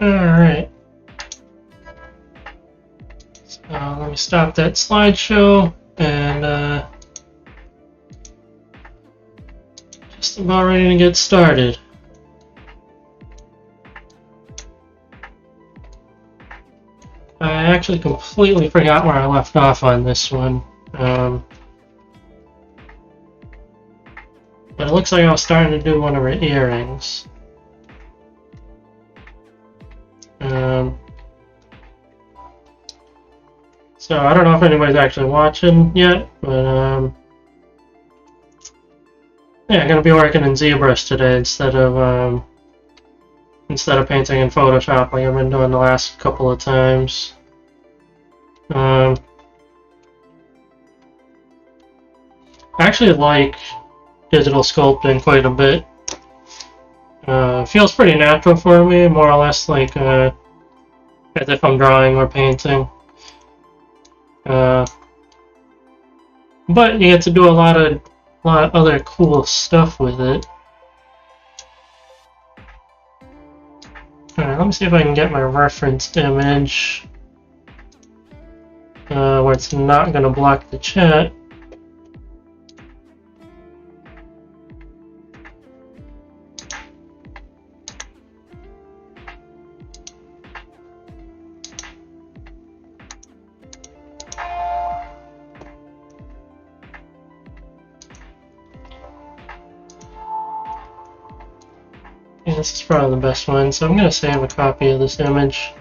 Alright. So let me stop that slideshow and just about ready to get started. I actually completely forgot where I left off on this one. But it looks like I was starting to do one of her earrings. So I don't know if anybody's actually watching yet, but yeah, I'm gonna be working in ZBrush today instead of painting in Photoshop like I've been doing the last couple of times. I actually like digital sculpting quite a bit. It feels pretty natural for me, more or less like as if I'm drawing or painting. But you get to do a lot of other cool stuff with it. Alright, let me see if I can get my reference image where it's not going to block the chat. Yeah, this is probably the best one, so I'm going to save a copy of this image.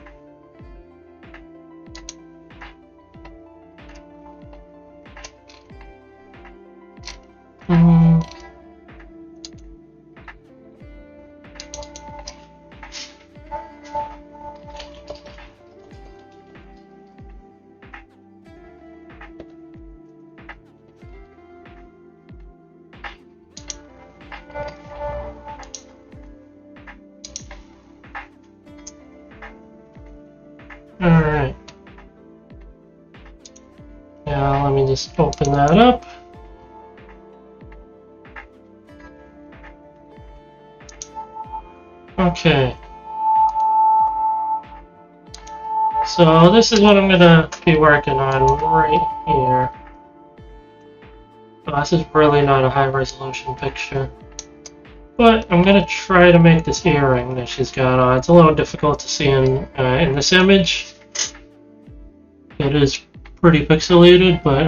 Alright. Now let me just open that up. Okay. So this is what I'm gonna be working on right here. Oh, this is really not a high resolution picture. But I'm gonna try to make this earring that she's got on. It's a little difficult to see in this image. It is pretty pixelated, but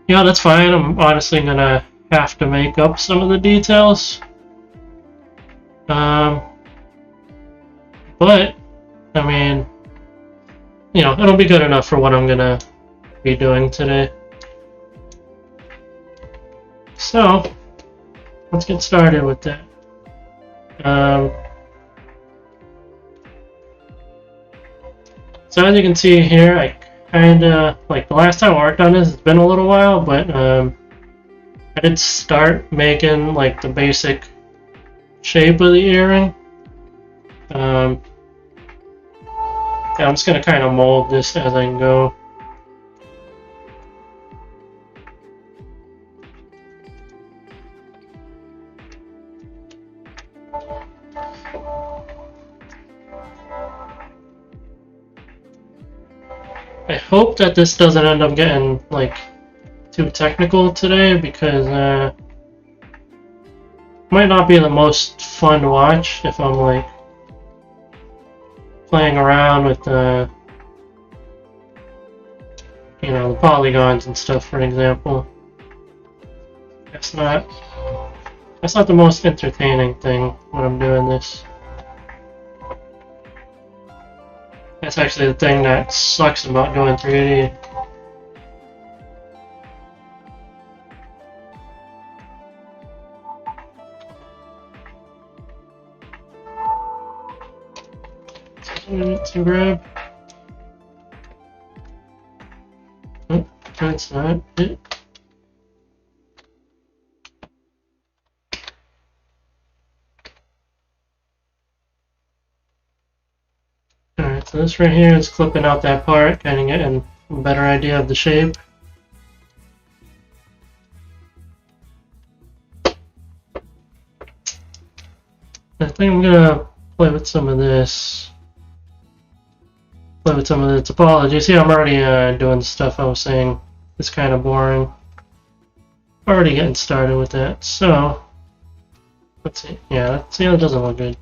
yeah, that's fine. I'm honestly gonna have to make up some of the details. But I mean, you know, it'll be good enough for what I'm gonna be doing today. So let's get started with that. So as you can see here, I kinda, like the last time I worked on this, it's been a little while, but I did start making like the basic shape of the earring. And I'm just gonna kind of mold this as I go. I hope that this doesn't end up getting like too technical today, because it might not be the most fun to watch if I'm like playing around with the, you know, the polygons and stuff, for example. That's not the most entertaining thing when I'm doing this. That's actually the thing that sucks about doing 3D. To grab. Oh, that's not it. Alright, so this right here is clipping out that part, kind of getting a better idea of the shape. I think I'm gonna play with some of this. Play with some of the topology. See, I'm already doing the stuff I was saying. It's kind of boring. Already getting started with that. So, let's see. Yeah, see, that doesn't look good.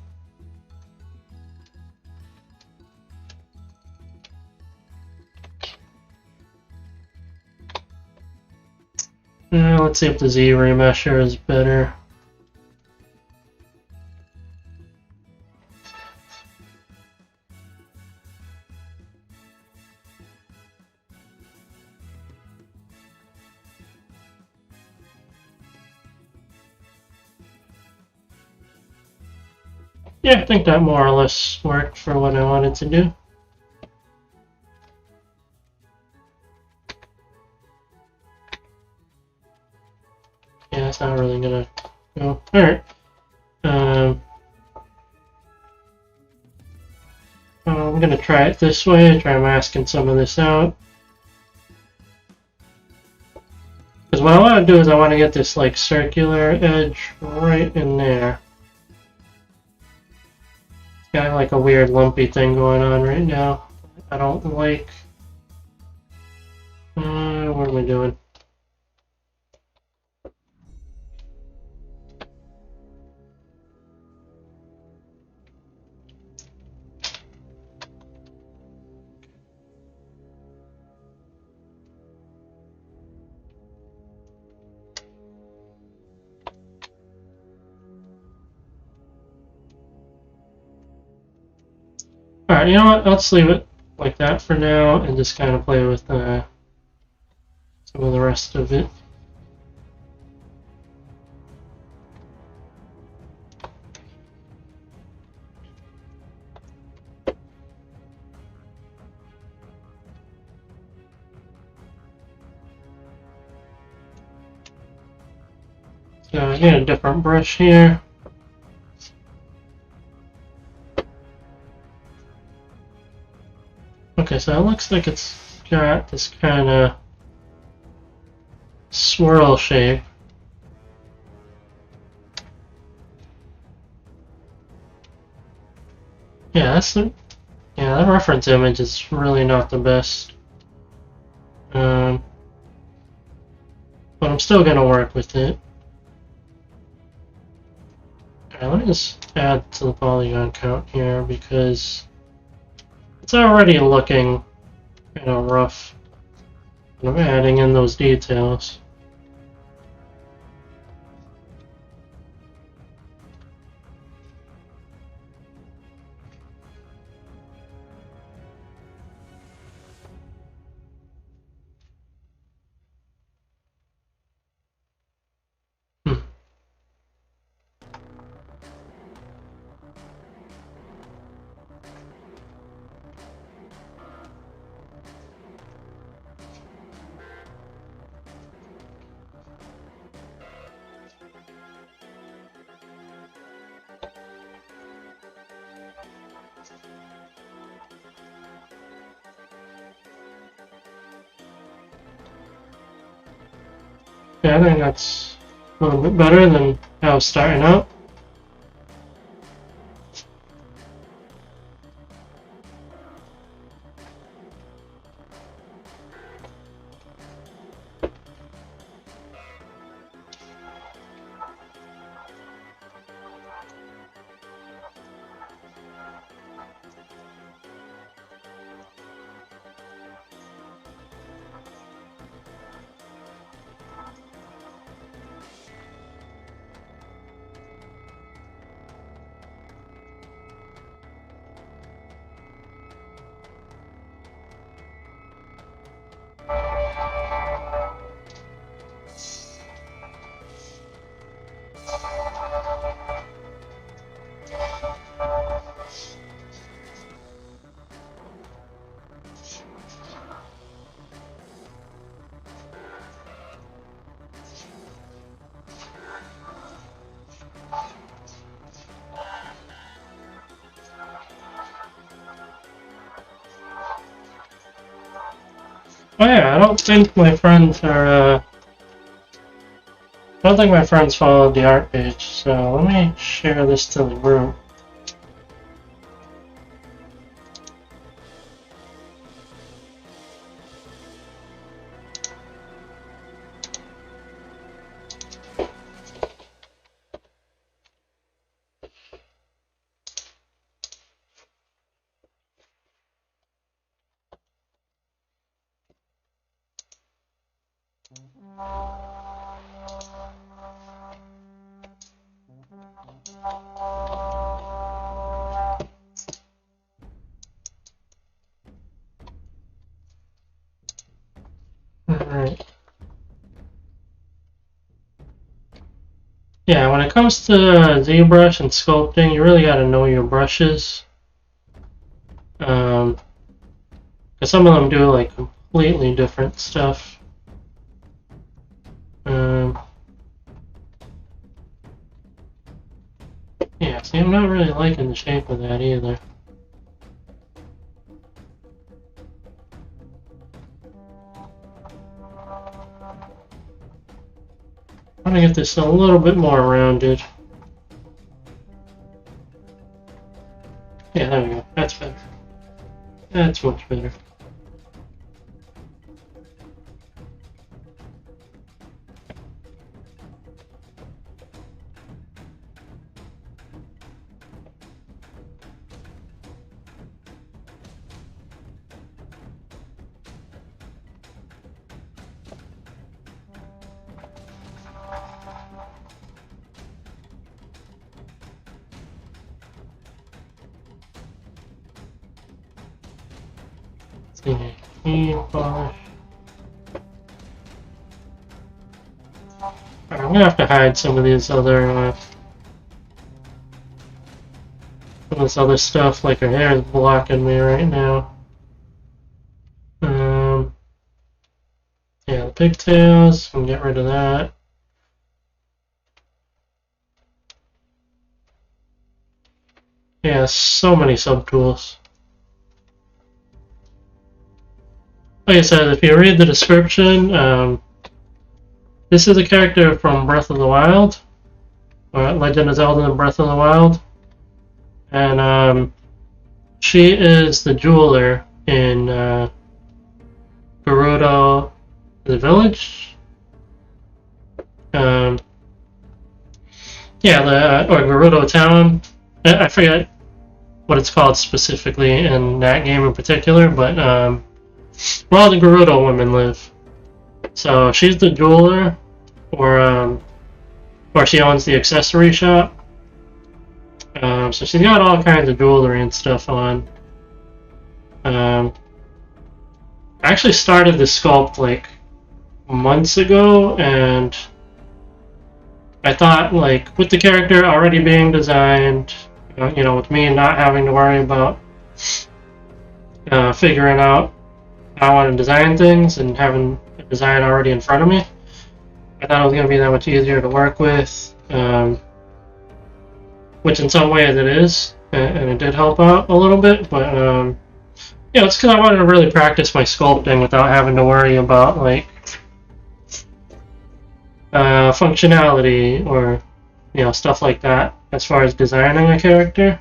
Let's see if the Z remesher is better. Yeah, I think that more or less worked for what I wanted to do. Yeah, it's not really gonna go. Alright. I'm gonna try it this way, try masking some of this out. Because what I want to do is I want to get this like circular edge right in there. It's got like a weird lumpy thing going on right now. I don't like. What am I doing? Alright, you know what? Let's leave it like that for now and just kind of play with some of the rest of it. So I need a different brush here. Okay, so it looks like it's got this kind of swirl shape. Yeah, that reference image is really not the best. But I'm still gonna work with it. Alright, let me just add to the polygon count here because it's already looking kind of rough. And I'm adding in those details. Yeah, I think that's a little bit better than how it's starting out. Oh yeah, I don't think my friends are, I don't think my friends followed the art page, so let me share this to the group. Alright. Yeah, when it comes to ZBrush and sculpting, you really gotta know your brushes. Because some of them do like completely different stuff. Yeah, see, I'm not really liking the shape of that either. I want to get this a little bit more rounded. Yeah, there we go. That's better. That's much better. Polish. I'm gonna have to hide some of these other, some of this other stuff. Like her hair is blocking me right now. Yeah, the pigtails. Can get rid of that. Yeah, so many subtools. Like I said, if you read the description, this is a character from Breath of the Wild, or Legend of Zelda and Breath of the Wild, and she is the jeweler in Gerudo, the village. Yeah, or Gerudo town. I forget what it's called specifically in that game in particular, but where all the Gerudo women live. So she's the jeweler, or she owns the accessory shop. So she's got all kinds of jewelry and stuff on. I actually started the sculpt like months ago, and I thought, like, with the character already being designed, you know, with me not having to worry about figuring out how I want to design things and having a design already in front of me, I thought it was going to be that much easier to work with, which in some ways it is, and it did help out a little bit, but you know, it's because I wanted to really practice my sculpting without having to worry about, like, functionality or, you know, stuff like that as far as designing a character.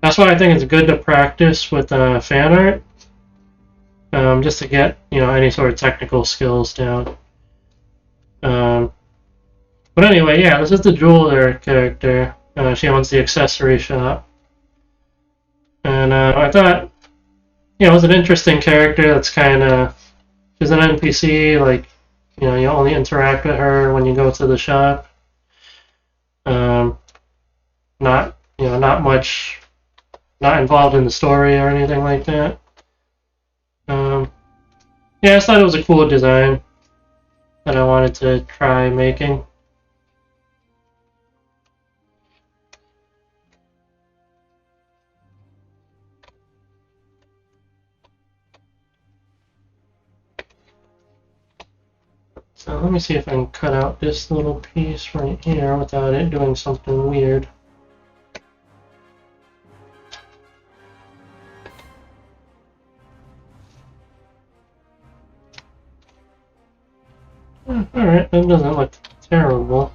That's why I think it's good to practice with fan art, just to get, you know, any sort of technical skills down. But anyway, yeah, this is the jeweler character. She owns the accessory shop. And I thought, you know, it was an interesting character that's kind of, she's an NPC, like, you know, you only interact with her when you go to the shop. Not, you know, not much, not involved in the story or anything like that. Yeah, I just thought it was a cool design that I wanted to try making. So let me see if I can cut out this little piece right here without it doing something weird. Alright, that doesn't look terrible.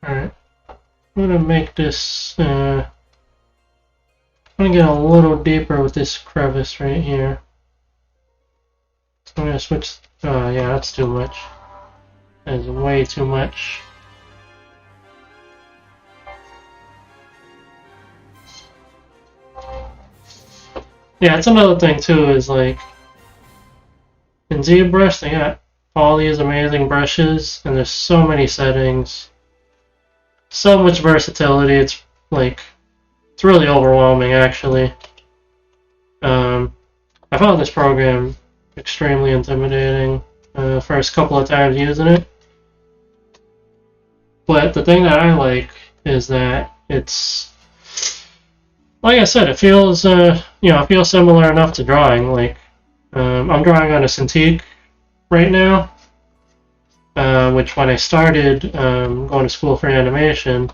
Alright, I'm gonna make this, I'm gonna get a little deeper with this crevice right here. So I'm gonna switch, oh yeah, that's too much. That is way too much. Yeah, it's another thing too, is like, in ZBrush they got all these amazing brushes, and there's so many settings. So much versatility, it's like, it's really overwhelming actually. I found this program extremely intimidating first couple of times using it. But the thing that I like is that it's, like I said, it feels, it feels similar enough to drawing. Like, I'm drawing on a Cintiq right now. Which when I started going to school for animation,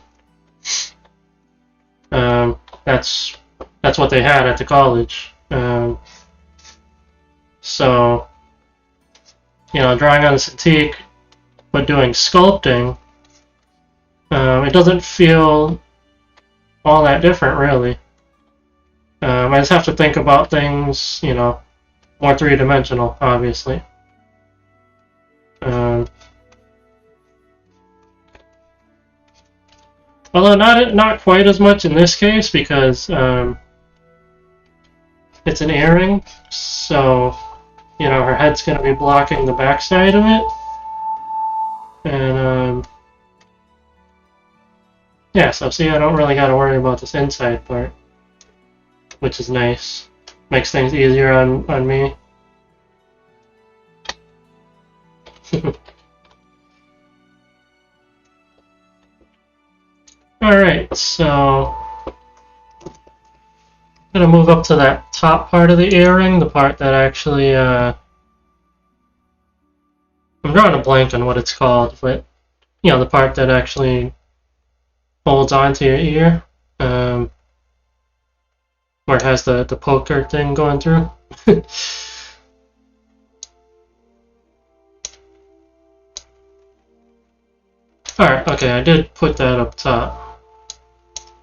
that's what they had at the college. So, drawing on a Cintiq, but doing sculpting, it doesn't feel all that different, really. I just have to think about things, more three-dimensional, obviously. Although not quite as much in this case, because it's an earring, so her head's going to be blocking the backside of it, and yeah. So see, I don't really got to worry about this inside part, which is nice. Makes things easier on me. Alright, so I'm going to move up to that top part of the earring, the part that actually, I'm drawing a blank on what it's called, but, the part that actually holds onto your ear, where it has the poker thing going through. Alright, okay, I did put that up top.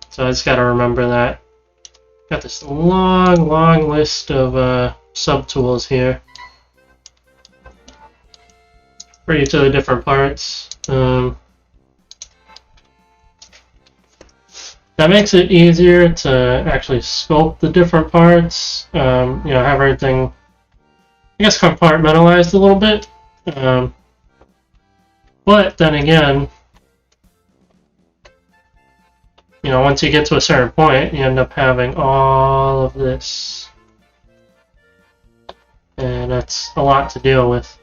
So I just gotta remember that. Got this long list of subtools here for each of the different parts. That makes it easier to actually sculpt the different parts. Have everything, I guess, compartmentalized a little bit. But then again, once you get to a certain point, you end up having all of this. And that's a lot to deal with.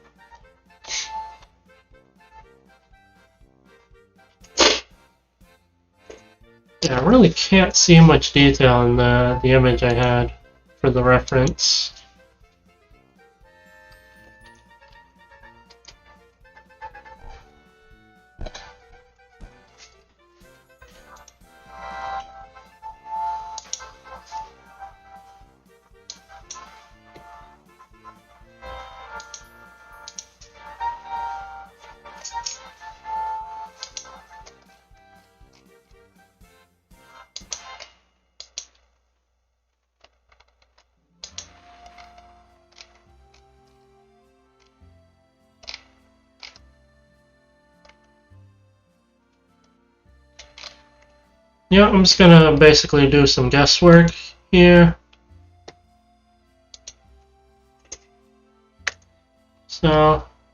Yeah, I really can't see much detail in the image I had for the reference. Yeah, I'm just gonna basically do some guesswork here. So,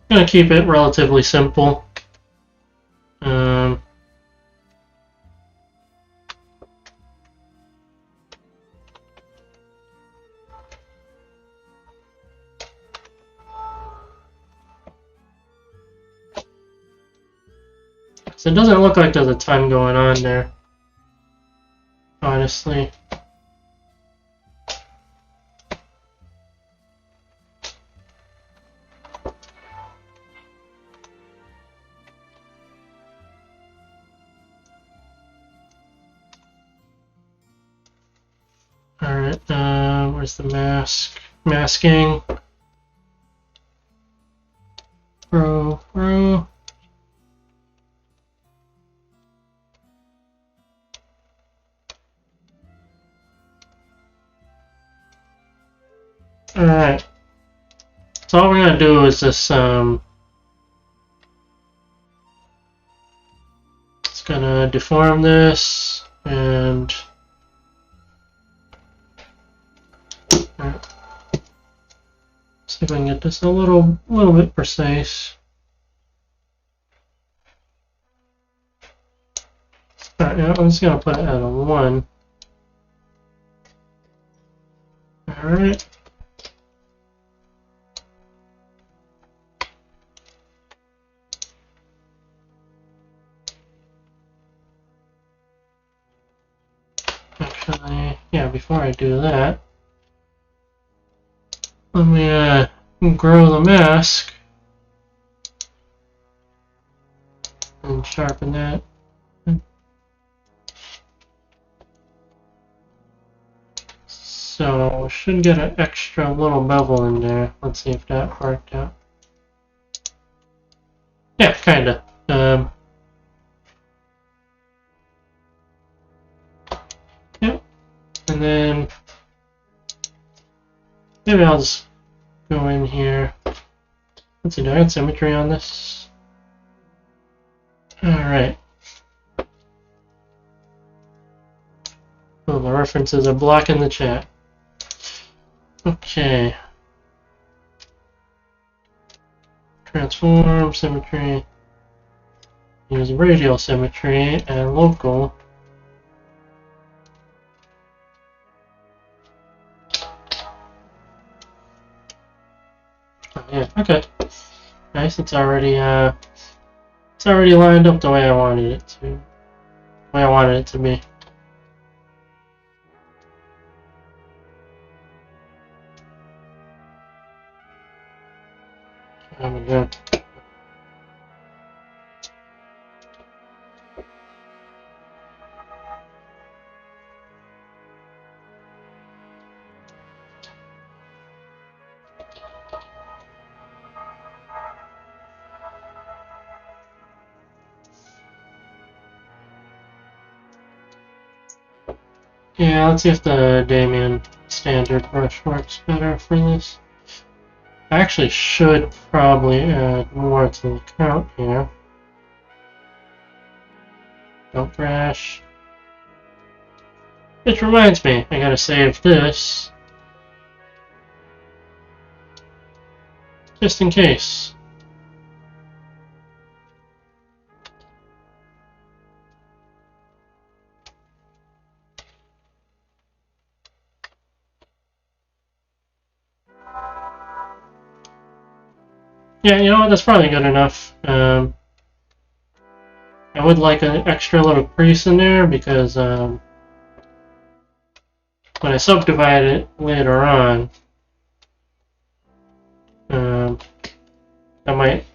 I'm gonna keep it relatively simple. So it doesn't look like there's a ton going on there, honestly. Alright, where's the mask? Masking. Row. Alright. So all we're gonna do is this, it's gonna deform this, and see if I can get this a little bit precise. Alright, yeah, I'm just gonna put it at a 1. Alright. Actually, yeah, before I do that, let me grow the mask and sharpen that. So we should get an extra little bevel in there. Let's see if that worked out. Yeah, kinda. Yep. And then maybe I'll just go in here. Let's see, do I have symmetry on this? Alright. Oh, the references are blocking the chat. Okay. Transform, symmetry. Use radial symmetry and local. Oh, yeah, okay. Nice, it's already lined up the way I wanted it to. The way I wanted it to be. Good. Yeah, let's see if the Damien standard brush works better for this. I actually should probably add more to the count here. Don't crash. Which reminds me, I gotta save this. Just in case. Yeah, you know what, that's probably good enough. I would like an extra little crease in there because when I subdivide it later on, that might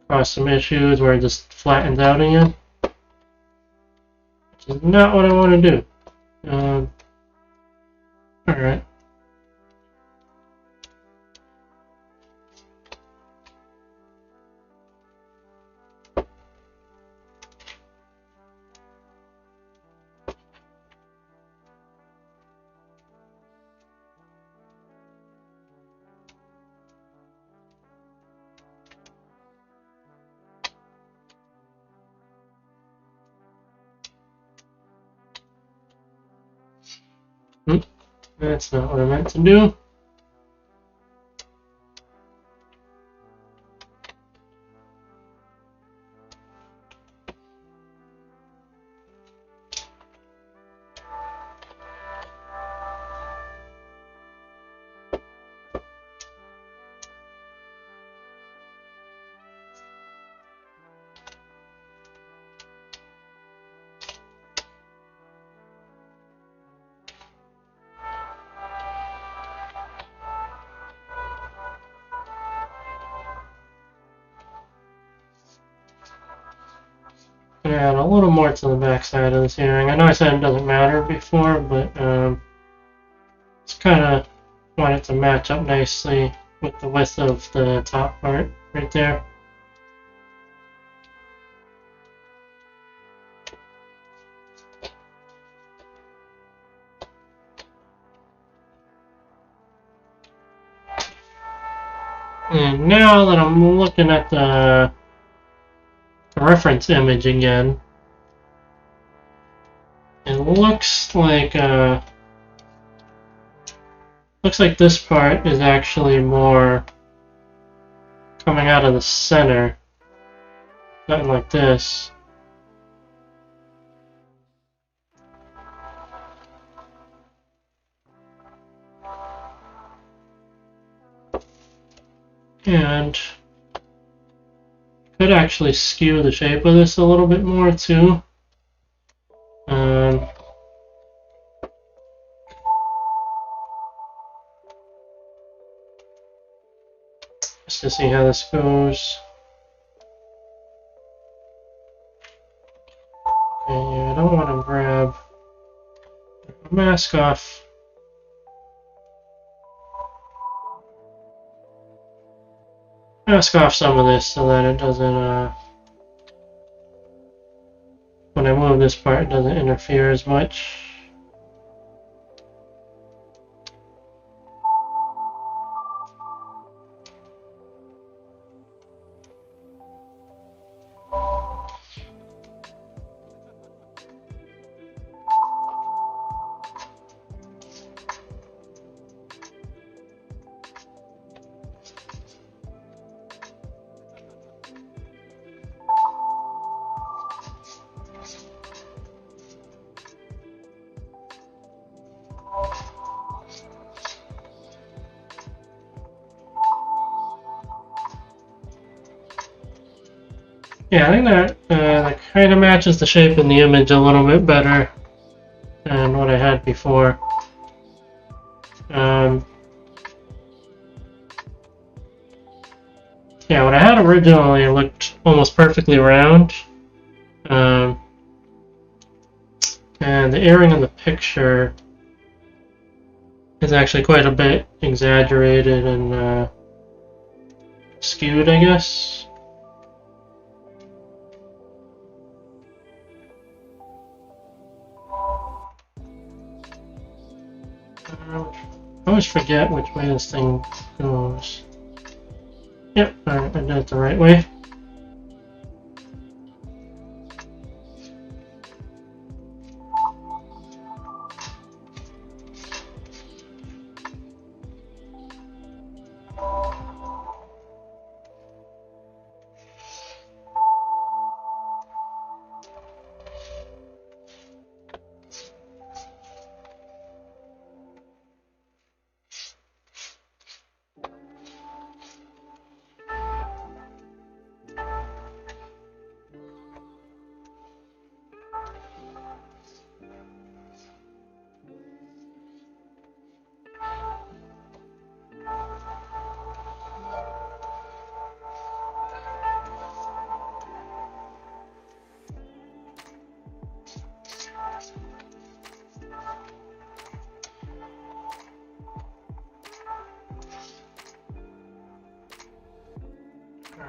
cause some issues where it just flattens out again. Which is not what I want to do. Alright. That's not what I meant to do. gonna add a little more to the back side of this earring. I know I said it doesn't matter before, but it's kind of want it to match up nicely with the width of the top part right there. And now that I'm looking at the reference image again, it looks like this part is actually more coming out of the center, something like this. And could actually skew the shape of this a little bit more too. Just to see how this goes. Okay, yeah, I don't want to grab the mask off. Mask off some of this so that it doesn't, when I move this part, it doesn't interfere as much. Yeah, I think that kind of matches the shape in the image a little bit better than what I had before. Yeah, what I had originally looked almost perfectly round. And the earring in the picture is actually quite a bit exaggerated and skewed, I guess. I always forget which way this thing goes. Yep, alright, I did it the right way.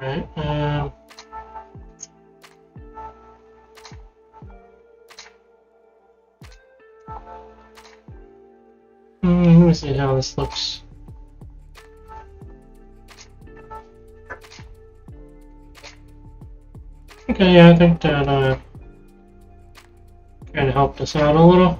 Alright, let me see how this looks. Okay, yeah, I think that kind of helped us out a little.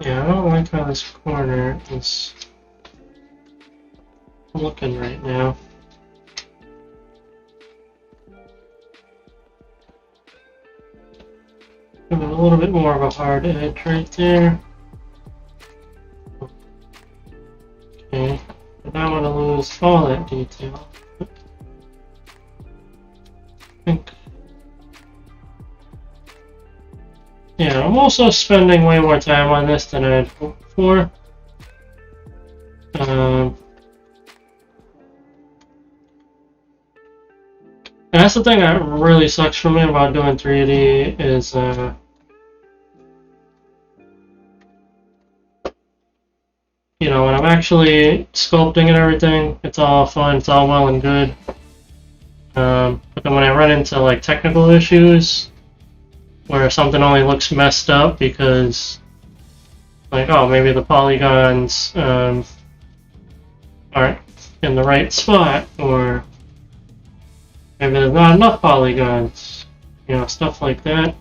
Yeah, I don't like how this corner is looking right now. Give it a little bit more of a hard edge right there. Okay, but now I'm going to lose all that detail. I think. Yeah, I'm also spending way more time on this than I had hoped for. And that's the thing that really sucks for me about doing 3D is you know, when I'm actually sculpting and everything, it's all fun, it's all well and good. But then when I run into like technical issues where something only looks messed up because, like, oh, maybe the polygons aren't in the right spot, or maybe there's not enough polygons, you know, stuff like that.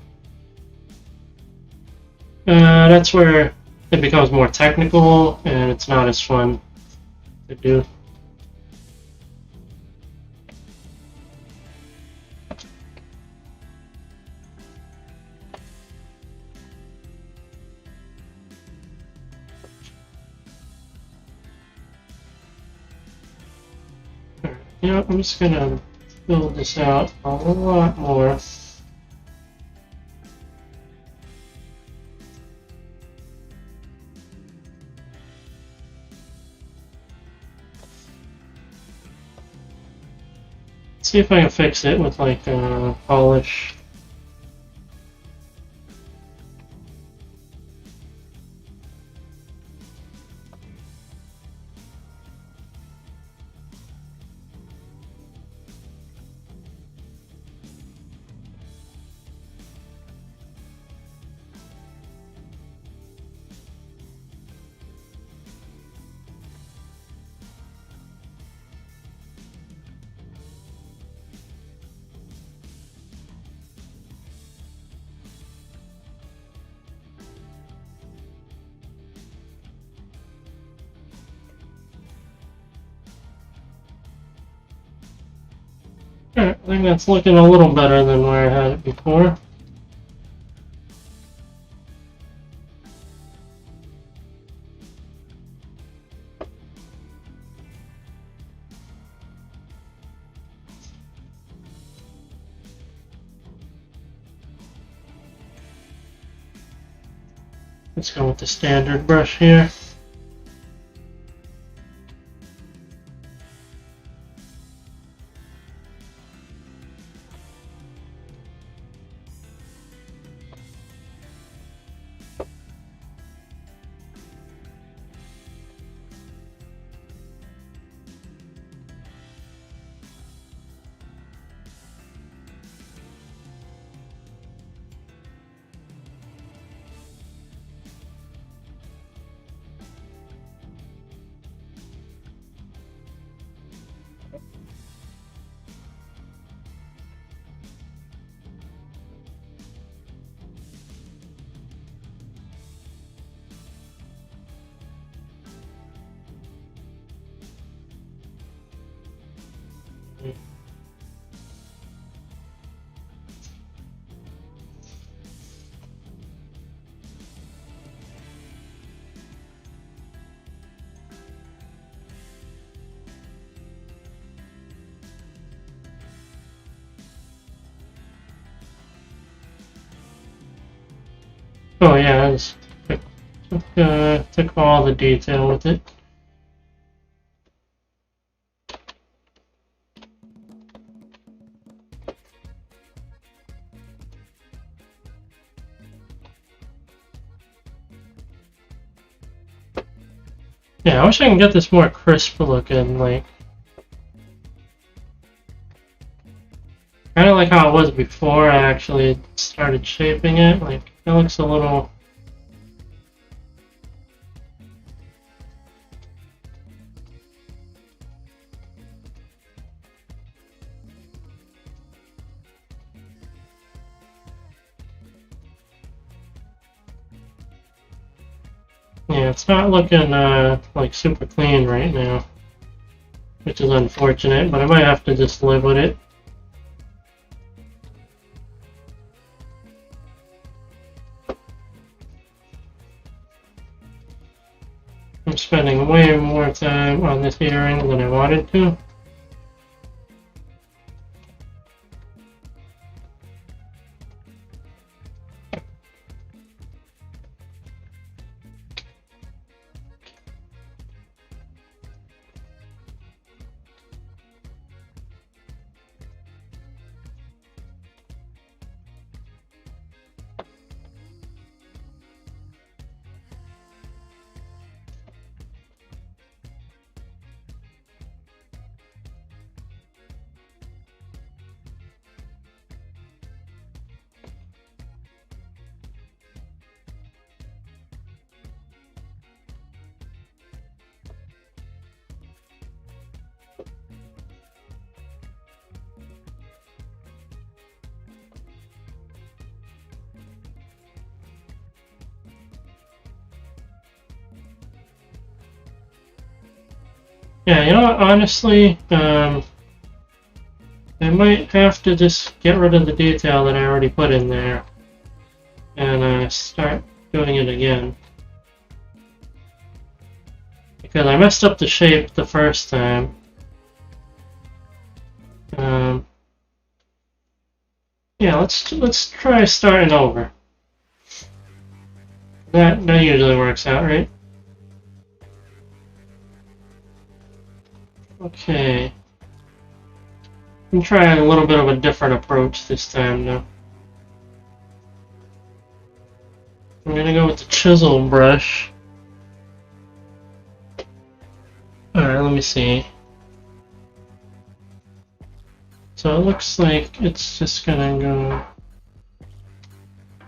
That's where it becomes more technical and it's not as fun to do. You know, I'm just gonna build this out a lot more. See if I can fix it with like polish. Alright, I think that's looking a little better than where I had it before. Let's go with the standard brush here. Oh yeah, I just took all the detail with it. Yeah, I wish I can get this more crisp looking, like kind of like how it was before I actually started shaping it. Like it looks a little. Yeah, it's not looking like super clean right now. which is unfortunate, but I might have to just live with it. I'm spending way more time on this earring than I wanted to. Yeah, you know what, honestly, I might have to just get rid of the detail that I already put in there and start doing it again. Because I messed up the shape the first time. Yeah, let's try starting over. That usually works out, right? Okay. I'm trying a little bit of a different approach this time now. I'm gonna go with the chisel brush. Alright, let me see. So it looks like it's just gonna go...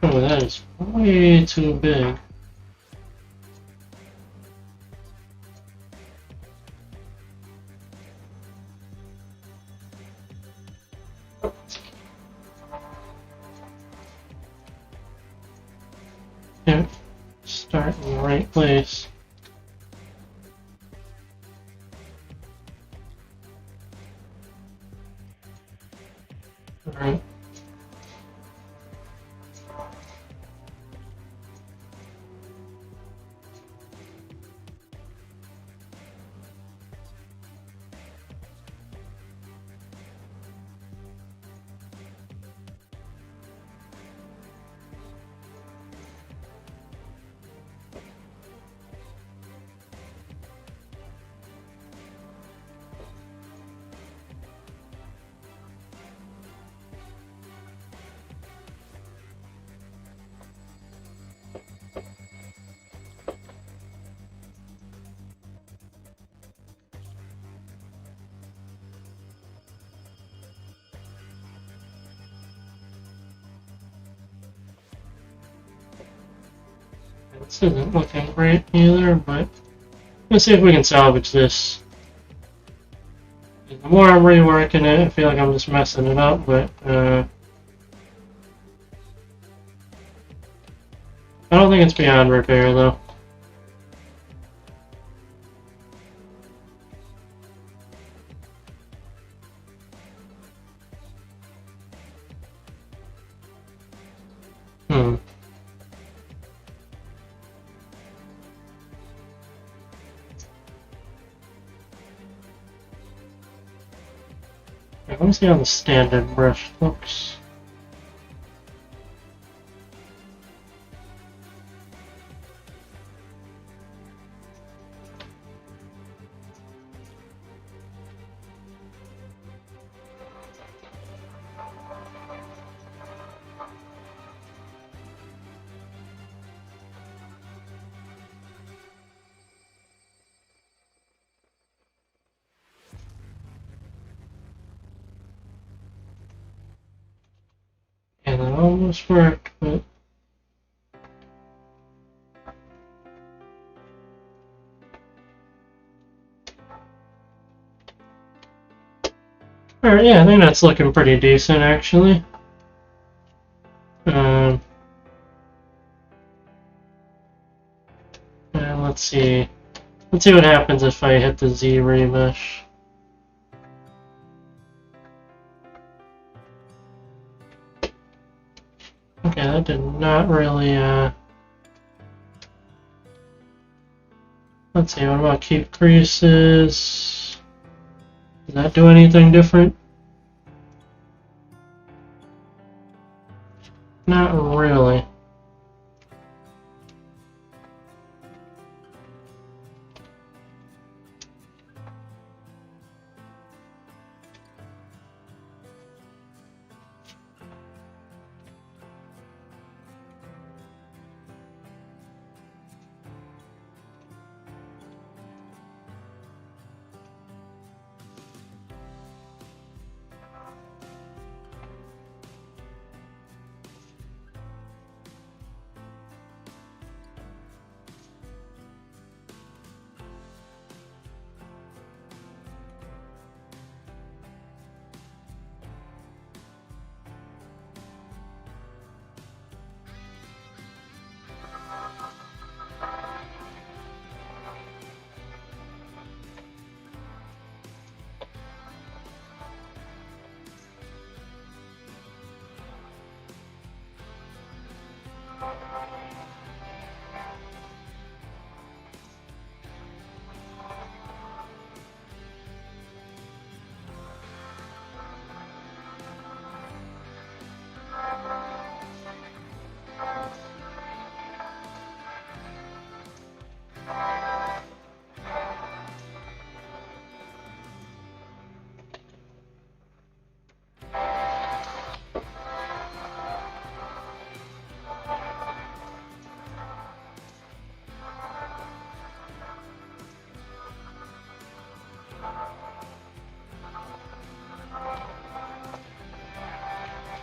Oh, that is way too big. Yeah, start in the right place. Alright. This isn't looking great either, but let's see if we can salvage this. The more I'm reworking it, I feel like I'm just messing it up, but I don't think it's beyond repair though. Let me see how the standard brush looks. And that almost worked, but alright, yeah, I think that's looking pretty decent actually. And let's see what happens if I hit the Z remesh. Okay, that did not really, let's see, what about keep creases? Does that do anything different? Not really.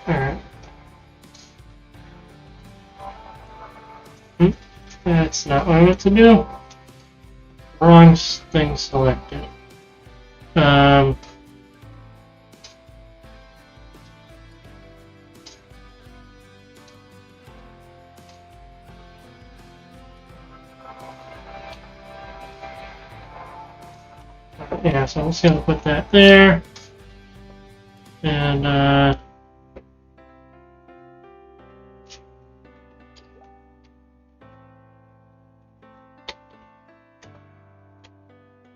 Alright. That's not what I meant to do. Wrong thing selected. Yeah, so I'm just gonna put that there. And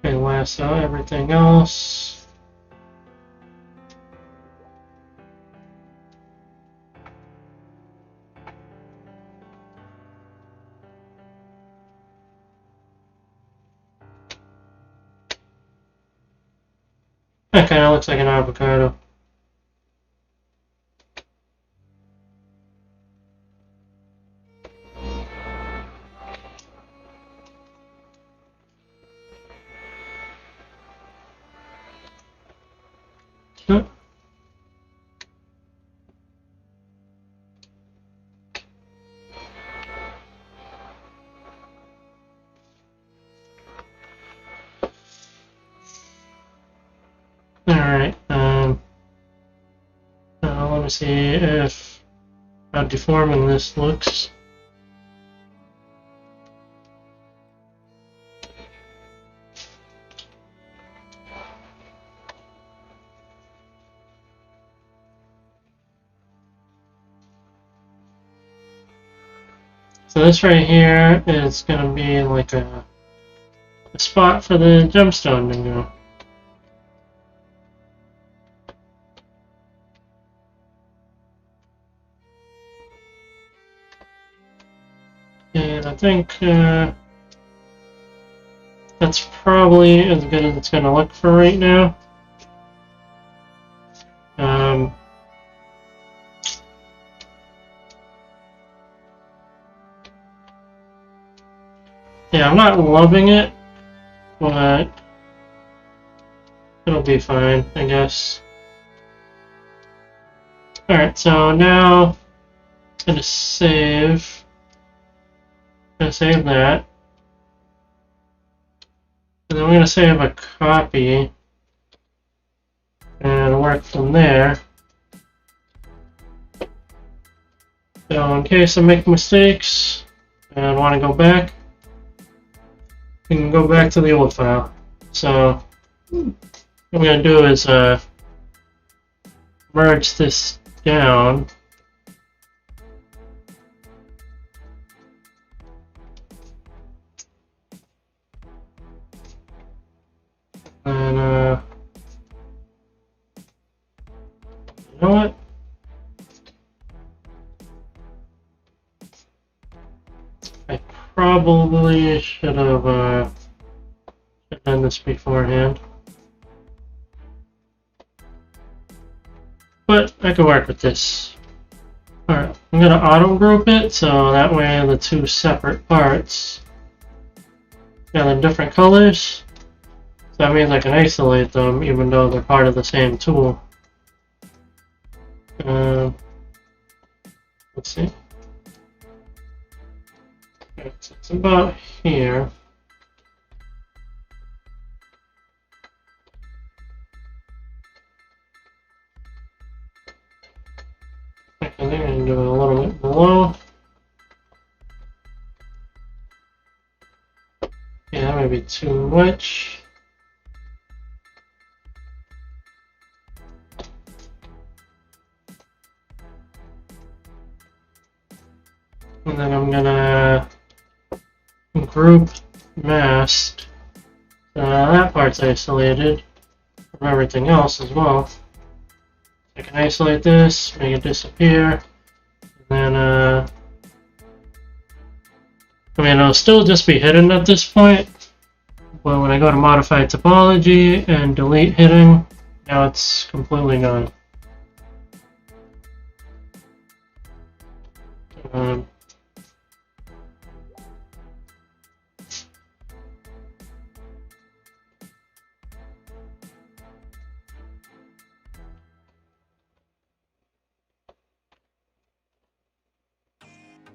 okay, lasso everything else. That kind of looks like an avocado. Alright, let me see if how deforming this looks. So this right here is going to be like a spot for the gemstone to go. And I think that's probably as good as it's going to look for right now. Yeah, I'm not loving it, but it'll be fine, I guess. Alright, so now I'm going to save. I'm going to save that. And then we're going to save a copy and work from there. So in case I make mistakes and want to go back, we can go back to the old file. So what I'm going to do is merge this down. probably should have done this beforehand. But I can work with this. Alright, I'm going to auto group it so that way the two separate parts are in different colors. So that means I can isolate them even though they're part of the same tool. Let's see. Right, so it's about here. I think I'm going to do it a little bit below. Yeah, that might be too much. And then I'm gonna group masked. That part's isolated from everything else as well. I can isolate this, make it disappear, and then I mean it'll still just be hidden at this point, but when I go to modify topology and delete hidden, now it's completely gone.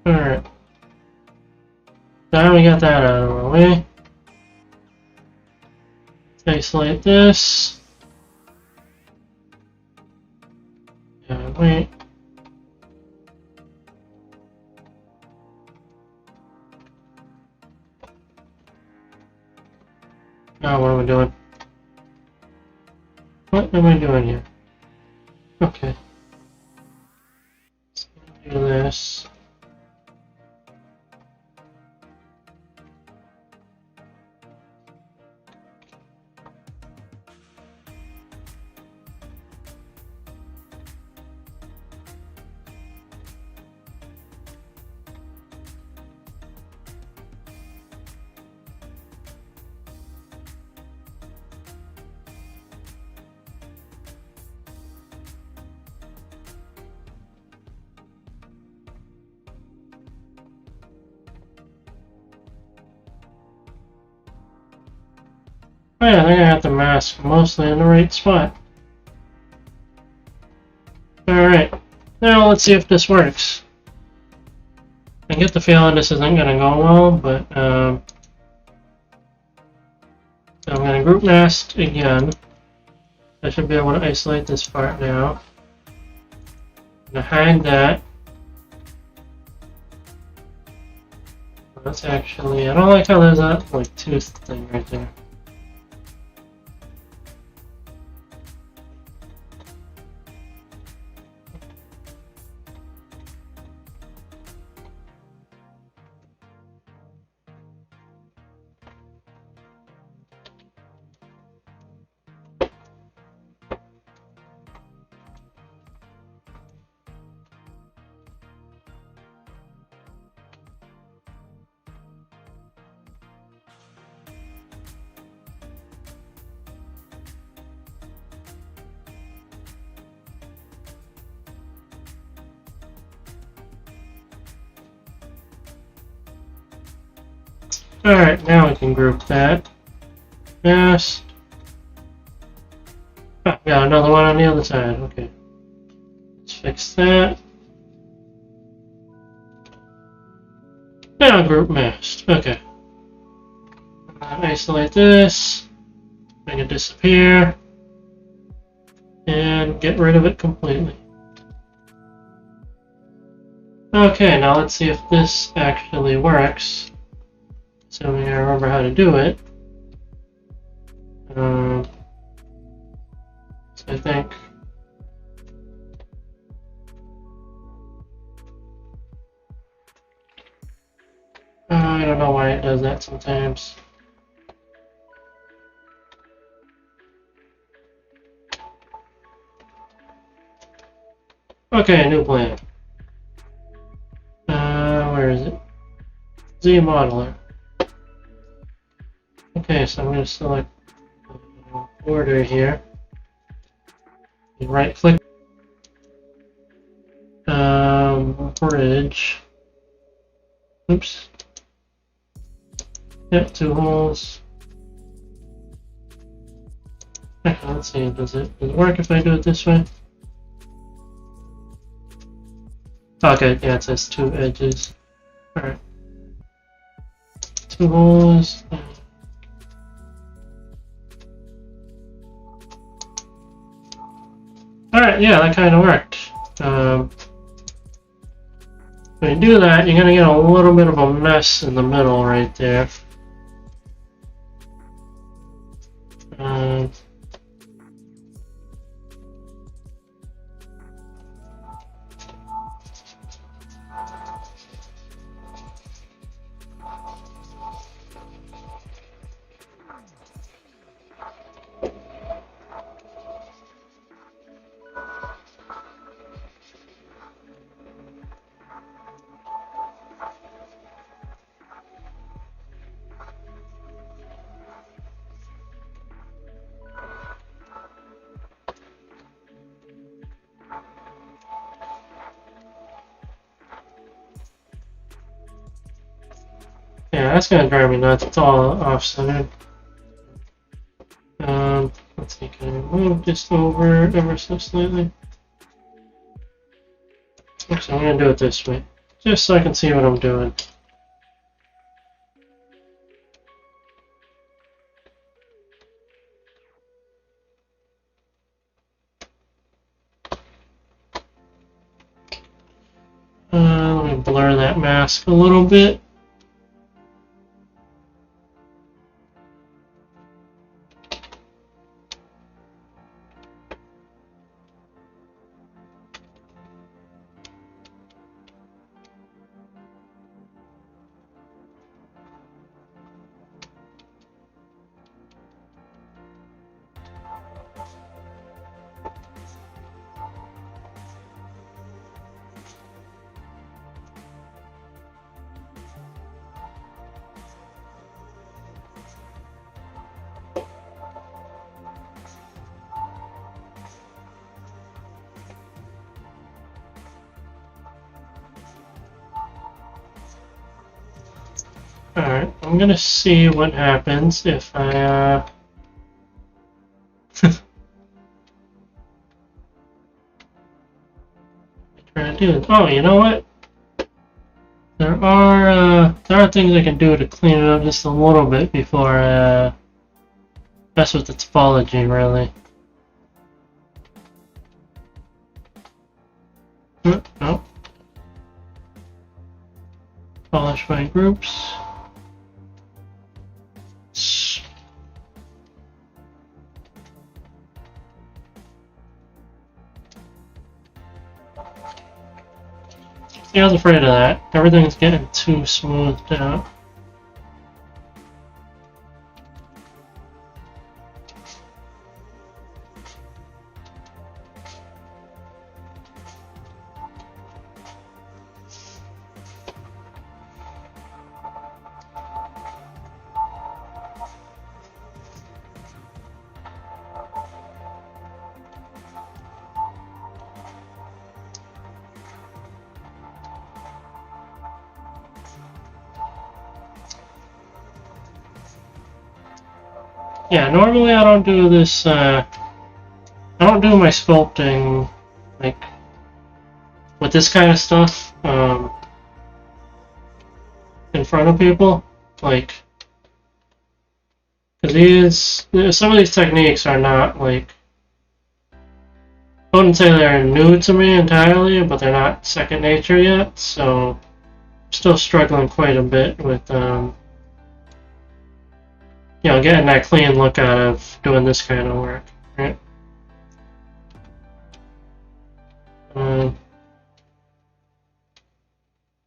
Alright. Now we got that out of the way. Isolate this. And wait. Now what am I doing? What am I doing here? Okay. Let's do this. Oh yeah, I think I got the mask mostly in the right spot. Alright, now let's see if this works. I get the feeling this isn't going to go well, but so I'm going to group mask again. I should be able to isolate this part now. I'm going to hide that. That's actually, I don't like how there's that like tooth thing right there. Alright, now we can group that. Yes. Ah, got another one on the other side. Okay. Let's fix that. Now group masked. Okay. Isolate this. Make it disappear. And get rid of it completely. Okay, now let's see if this actually works. Assuming I remember how to do it. So I think I don't know why it does that sometimes. Okay, new plan. Where is it? Z modeler. Okay, so I'm going to select border here. Right click. Bridge. Oops. Yep, 2 holes. Okay, let's see, does it work if I do it this way? Okay, yeah, it says 2 edges. Alright. 2 holes. Alright, yeah, that kind of worked. When you do that, you're going to get a little bit of a mess in the middle right there. Yeah, that's gonna drive me nuts. It's all off-centered. Let's see, can I move this over ever so slightly? Oops, I'm gonna do it this way, just so I can see what I'm doing. Let me blur that mask a little bit. Alright, I'm gonna see what happens if I, try to do it. Oh, you know what? There are things I can do to clean it up just a little bit before I mess with the topology, really. No. Polish by groups. See, I was afraid of that. Everything's getting too smoothed out. Yeah, normally I don't do this, I don't do my sculpting, like, with this kind of stuff, in front of people, like, because some of these techniques are not, like, I wouldn't say they're new to me entirely, but they're not second nature yet, so I'm still struggling quite a bit with, you know, getting that clean look out of doing this kind of work, right?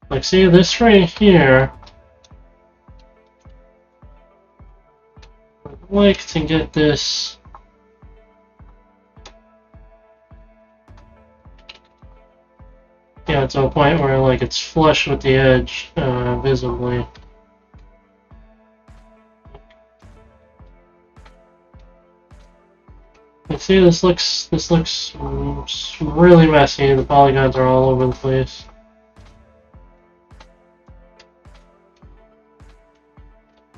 Like, see this right here, I'd like to get this to a point where, like, it's flush with the edge, visibly. You see, this looks really messy. The polygons are all over the place.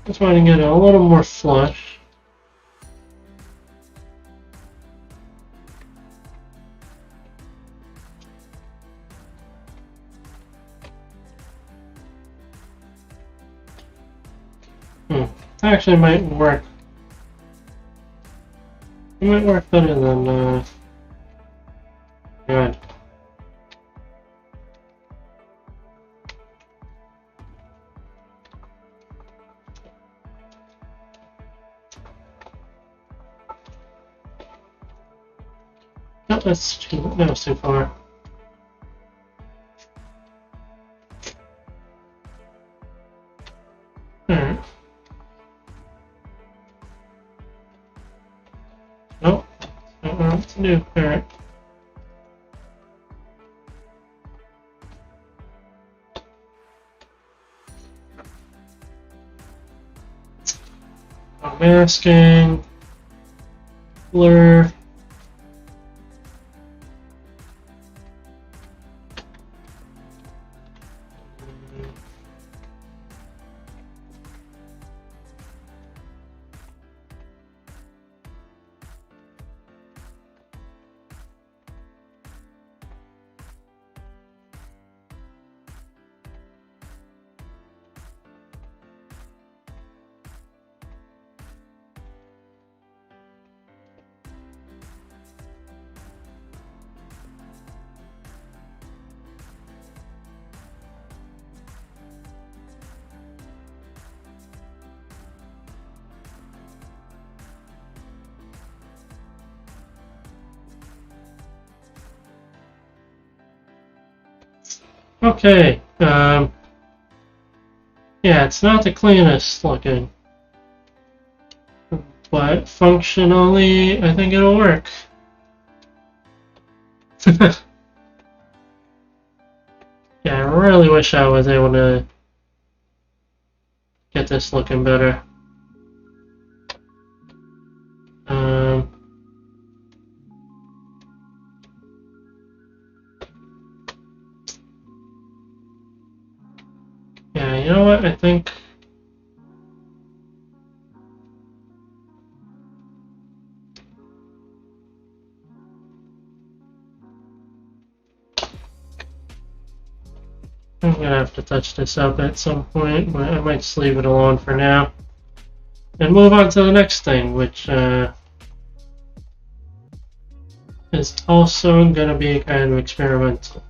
Just want to get it a little more flush. Actually might work. It might work better than good. No, that was too far. Alright. Nope. I don't know what to do. Alright. Masking. Blur. Okay, yeah, it's not the cleanest looking, but functionally, I think it'll work. Yeah, I really wish I was able to get this looking better. Yeah, you know what? I think I'm gonna have to touch this up at some point, but I might just leave it alone for now and move on to the next thing, which is also gonna be kind of experimental.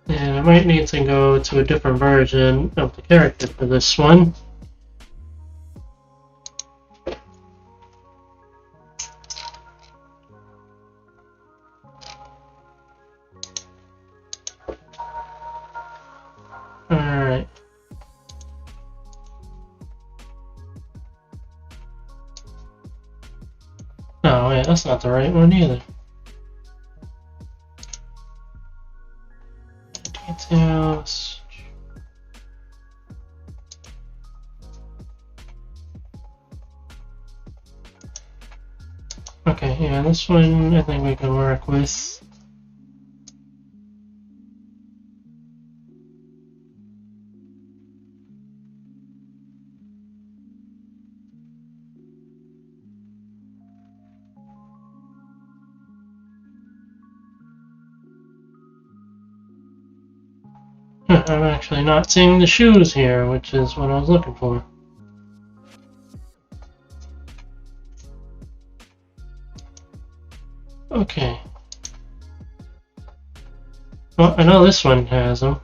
And I might need to go to a different version of the character for this one. Alright. No, wait, that's not the right one either. Details. Okay, yeah, this one I think we can work with. I'm actually not seeing the shoes here, which is what I was looking for. Okay. Well, I know this one has them.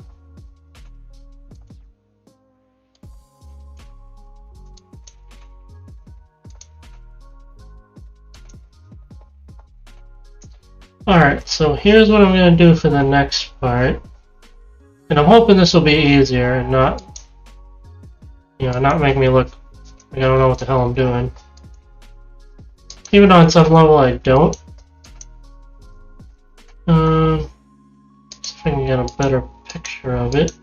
Alright, so here's what I'm going to do for the next part. And I'm hoping this will be easier and not, not make me look like I don't know what the hell I'm doing. Even on some level I don't. See if I can get a better picture of it.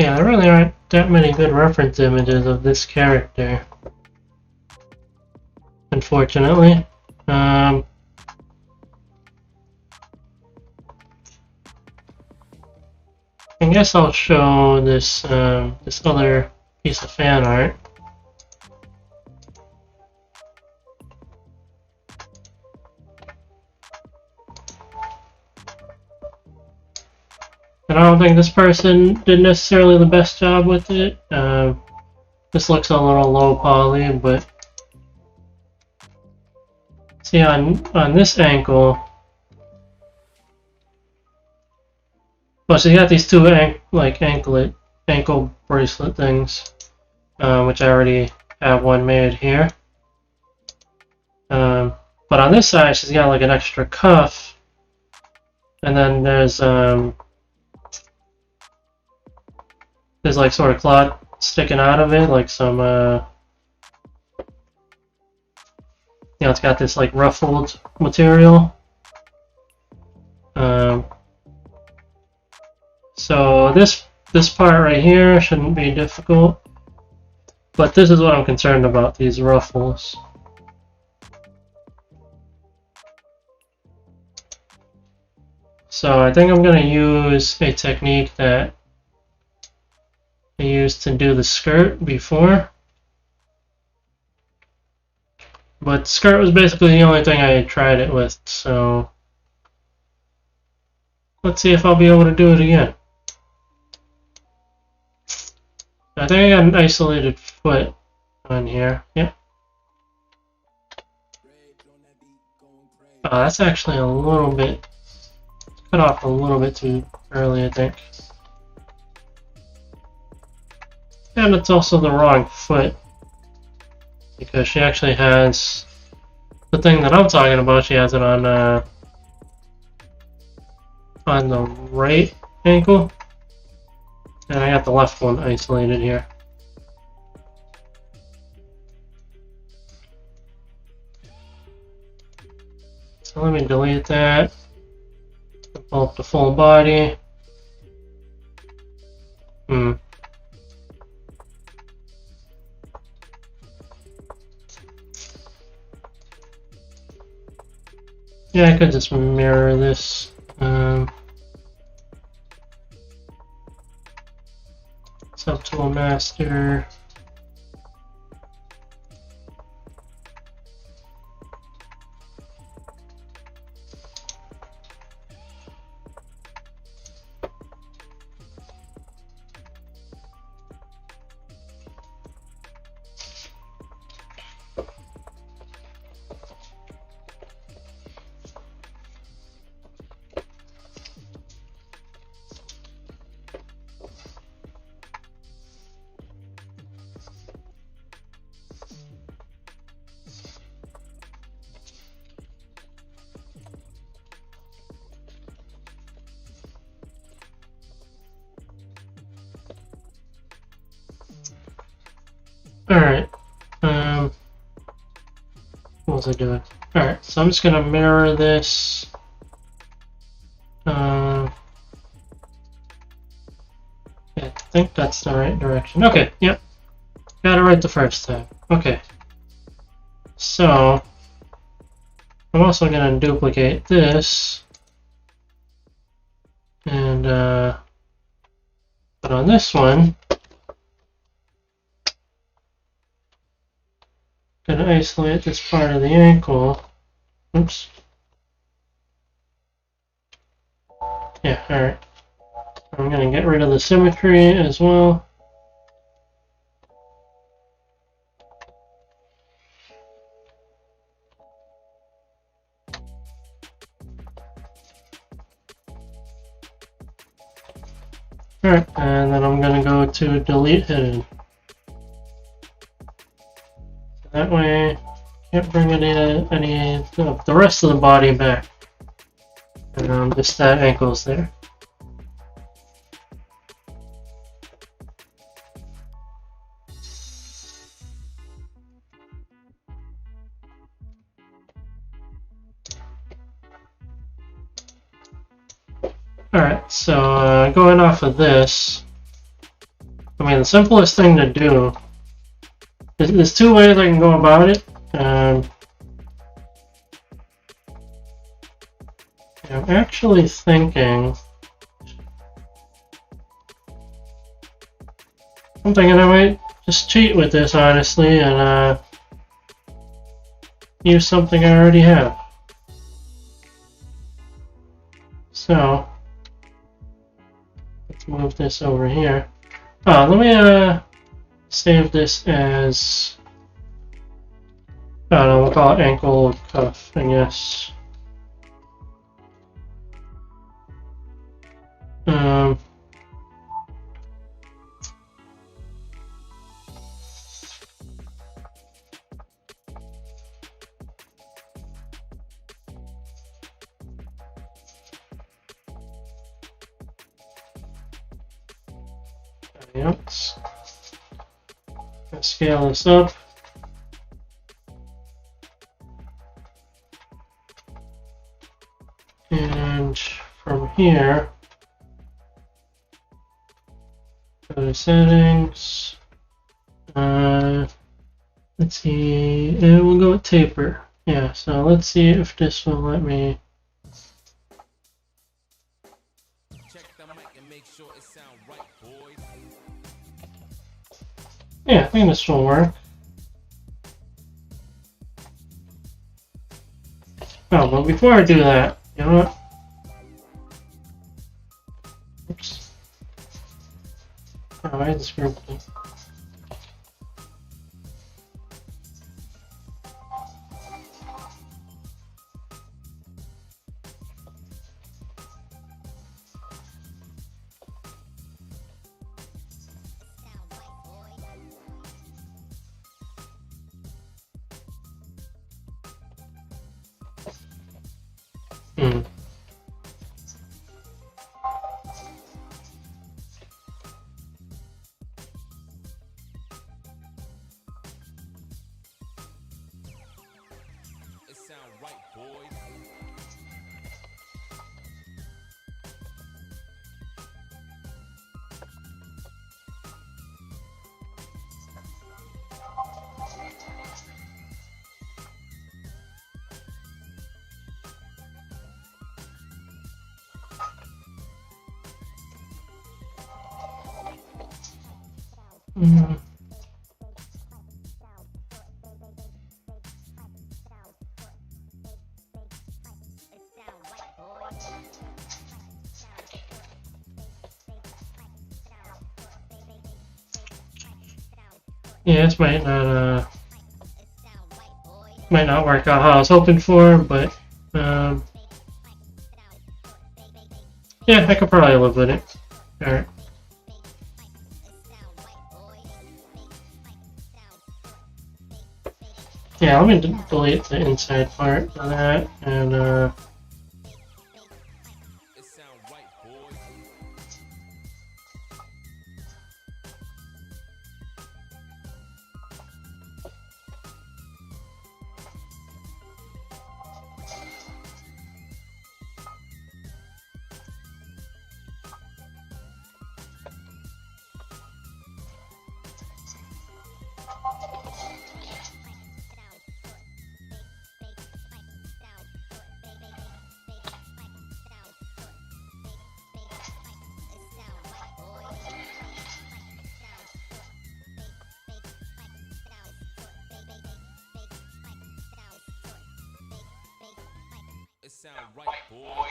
Yeah, there really aren't that many good reference images of this character, unfortunately. I guess I'll show this this other piece of fan art. And I don't think this person did necessarily the best job with it. This looks a little low poly, but see on this ankle. Well, so you got these two ankle bracelet things, which I already have one made here. But on this side, she's got like an extra cuff, and then there's like sort of cloth sticking out of it, like some you know, it's got this like ruffled material. So this part right here shouldn't be difficult, but this is what I'm concerned about, these ruffles. So I think I'm going to use a technique that I used to do the skirt before. But skirt was basically the only thing I tried it with, so let's see if I'll be able to do it again. I think I got an isolated foot on here. Yep. Oh, that's actually a little bit cut off a little bit too early, I think. And it's also the wrong foot, because she actually has the thing that I'm talking about. She has it on the right ankle, and I got the left one isolated here. So let me delete that. Pull up the full body. Yeah, I could just mirror this. Subtool master. Alright, what was I doing? Alright, so I'm just gonna mirror this. Yeah, I think that's the right direction. Okay, yep. Got it right the first time. Okay. So, I'm also gonna duplicate this. And, but on this one, gonna isolate this part of the ankle. Oops. Yeah, alright. I'm gonna get rid of the symmetry as well. Alright, and then I'm gonna go to delete hidden. That way, can't bring any of the rest of the body back. And just that ankle's there. Alright, so going off of this, I mean, the simplest thing to do, there's two ways I can go about it. I'm actually thinking, I might just cheat with this, honestly, and use something I already have. So, let's move this over here. Let me save this as, I don't know, we'll call it ankle cuff, I guess. Let's scale this up. And from here, go to settings. Let's see, and we'll go with taper. Yeah, so let's see if this will let me. Yeah, I think this will work. Oh, but before I do that, you know what? Oops. Oh, I had this group. Yeah, this might not work out how I was hoping for, but yeah, I could probably live with it. All right. Yeah, let me delete the inside part of that, and sound right, boy.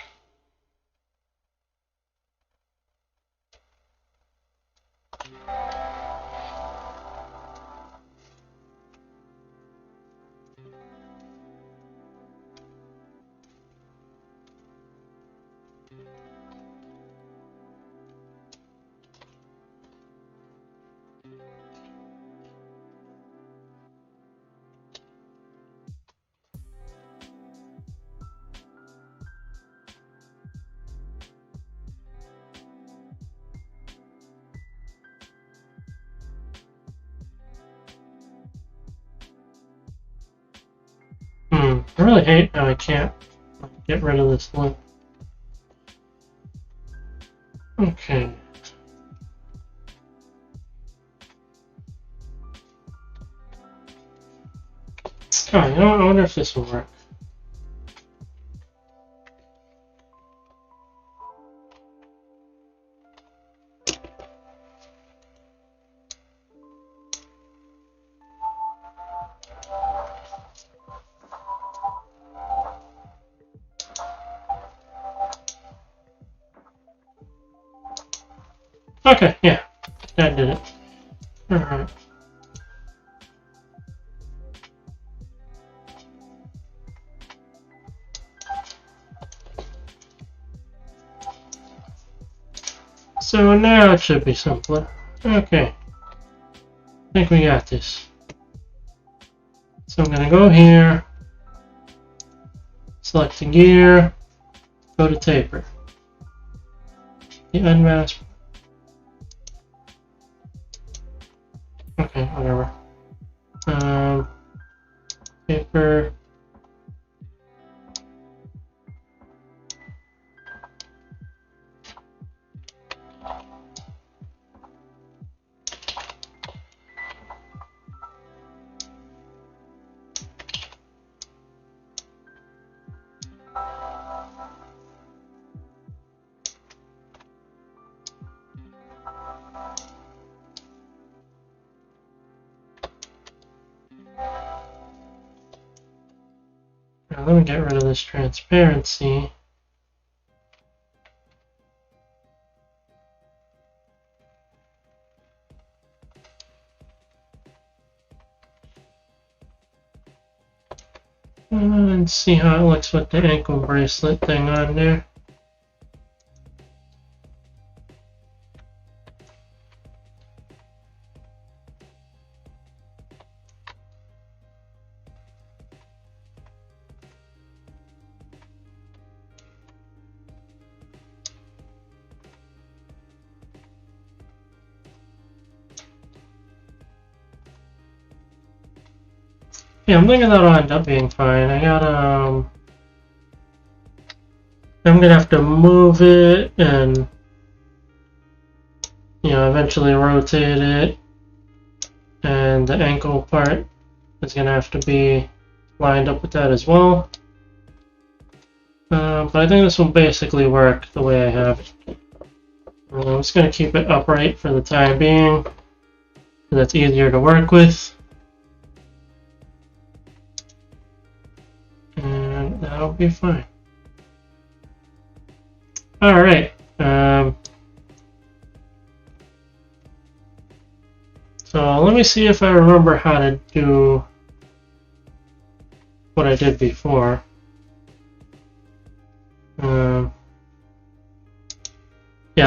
I really hate how I can't get rid of this link. Okay. if this will work. Okay, yeah, that did it. Alright. So now it should be simpler. Okay. I think we got this. So I'm gonna go here, select the gear, go to taper. The unmask. Okay, whatever. Taper. Now let me get rid of this transparency. And see how it looks with the ankle bracelet thing on there. Yeah, I'm thinking that'll end up being fine. I gotta, I'm gonna have to move it and, you know, eventually rotate it. And the ankle part is gonna have to be lined up with that as well. But I think this will basically work the way I have it. I'm just gonna keep it upright for the time being, because that's easier to work with. And that'll be fine. Alright. So let me see if I remember how to do what I did before. Yeah,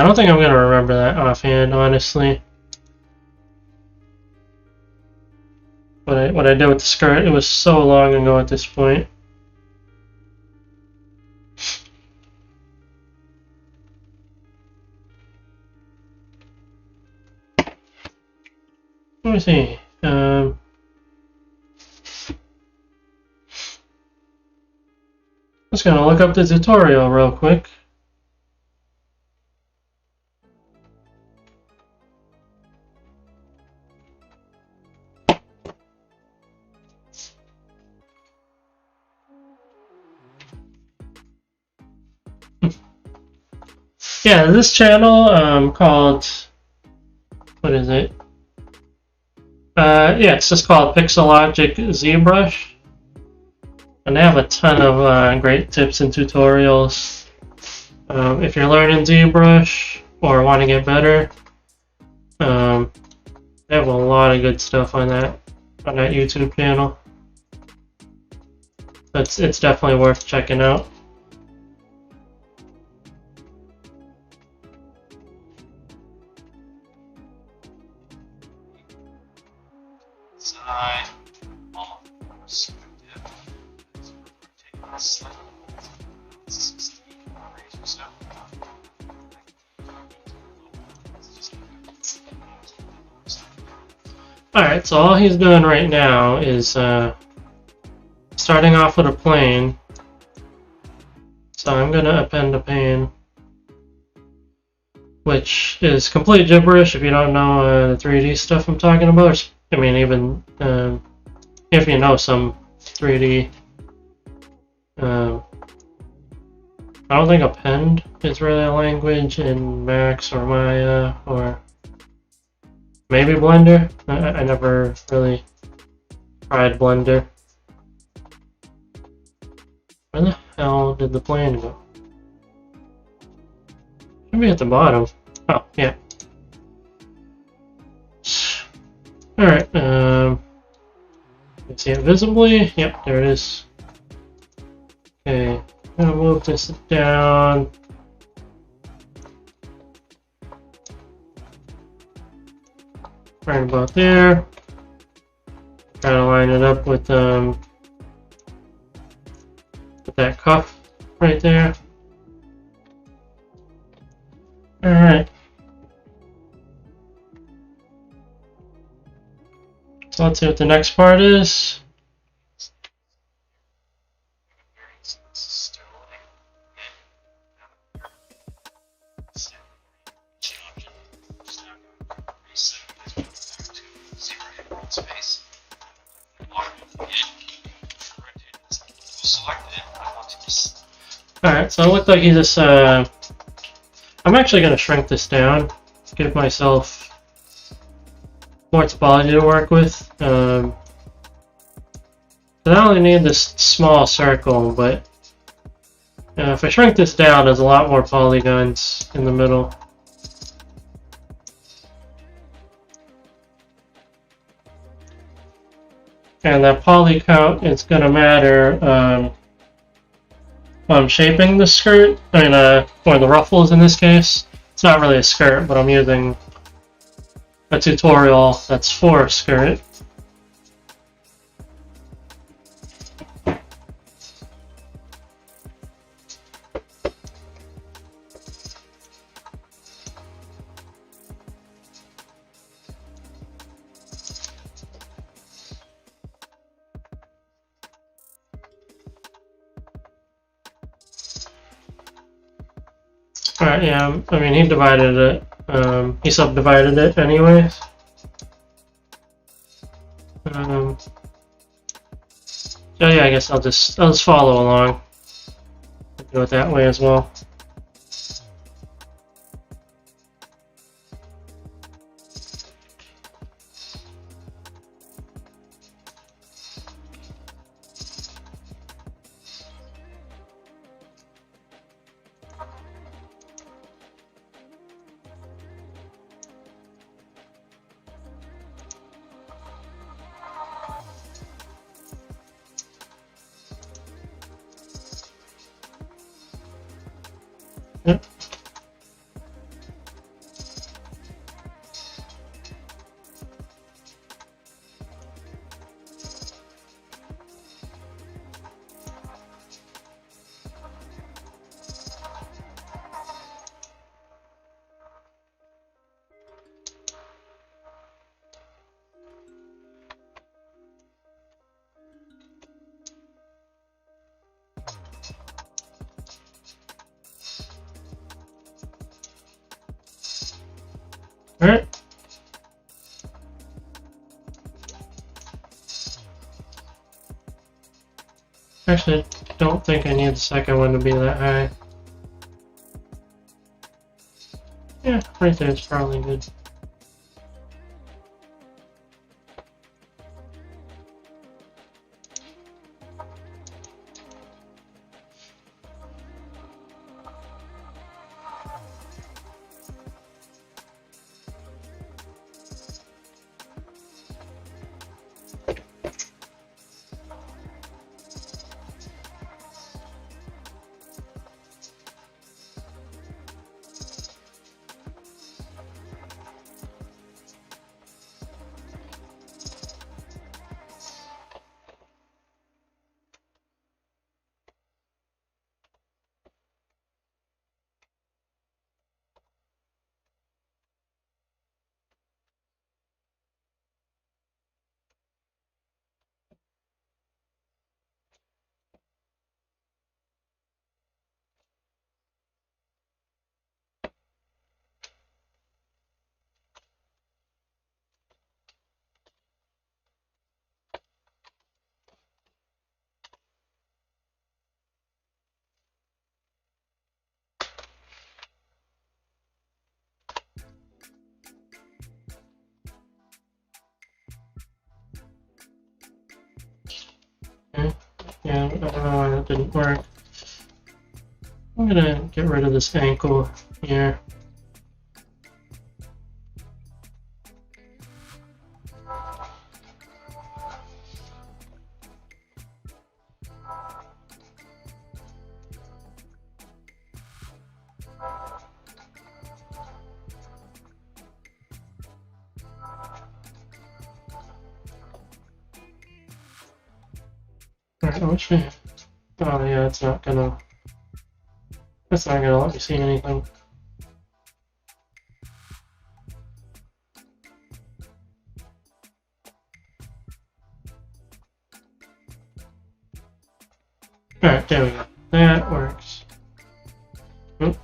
I don't think I'm going to remember that offhand, honestly. What I did with the skirt, it was so long ago at this point. Let me see. Just gonna look up the tutorial real quick. Yeah, this channel called, what is it? Yeah, it's just called Pixelogic ZBrush, and they have a ton of great tips and tutorials. If you're learning ZBrush or want to get better, they have a lot of good stuff on that YouTube channel. It's definitely worth checking out. Alright, so all he's doing right now is starting off with a plane. So I'm going to append a pane, which is complete gibberish if you don't know the 3D stuff I'm talking about. I mean, even if you know some 3D I don't think append is really a language in Max or Maya or maybe Blender. I never really tried Blender. Where the hell did the plane go? Should be at the bottom. Oh, yeah. Alright, you can see it visibly. Yep, there it is. Okay, I'm gonna move this down. Right about there. Try to line it up with that cuff right there. Alright. So let's see what the next part is. Alright, so it looked like he just, I'm actually going to shrink this down, give myself more topology to work with. So I only need this small circle, but if I shrink this down, there's a lot more polygons in the middle. And that poly count is going to matter when I'm shaping the skirt, or the ruffles in this case. It's not really a skirt, but I'm using a tutorial that's for a skirt. Alright, yeah, I mean, he divided it, he subdivided it anyways. So yeah, I guess I'll just follow along. Do it that way as well. Yep. Alright. Actually, I don't think I need the second one to be that high. Yeah, right there is probably good. Yeah, I don't know why that didn't work. I'm gonna get rid of this ankle here. Alright, which way? Oh yeah, it's not gonna... That's not gonna let me see anything. Alright, there we go. That works. Oop.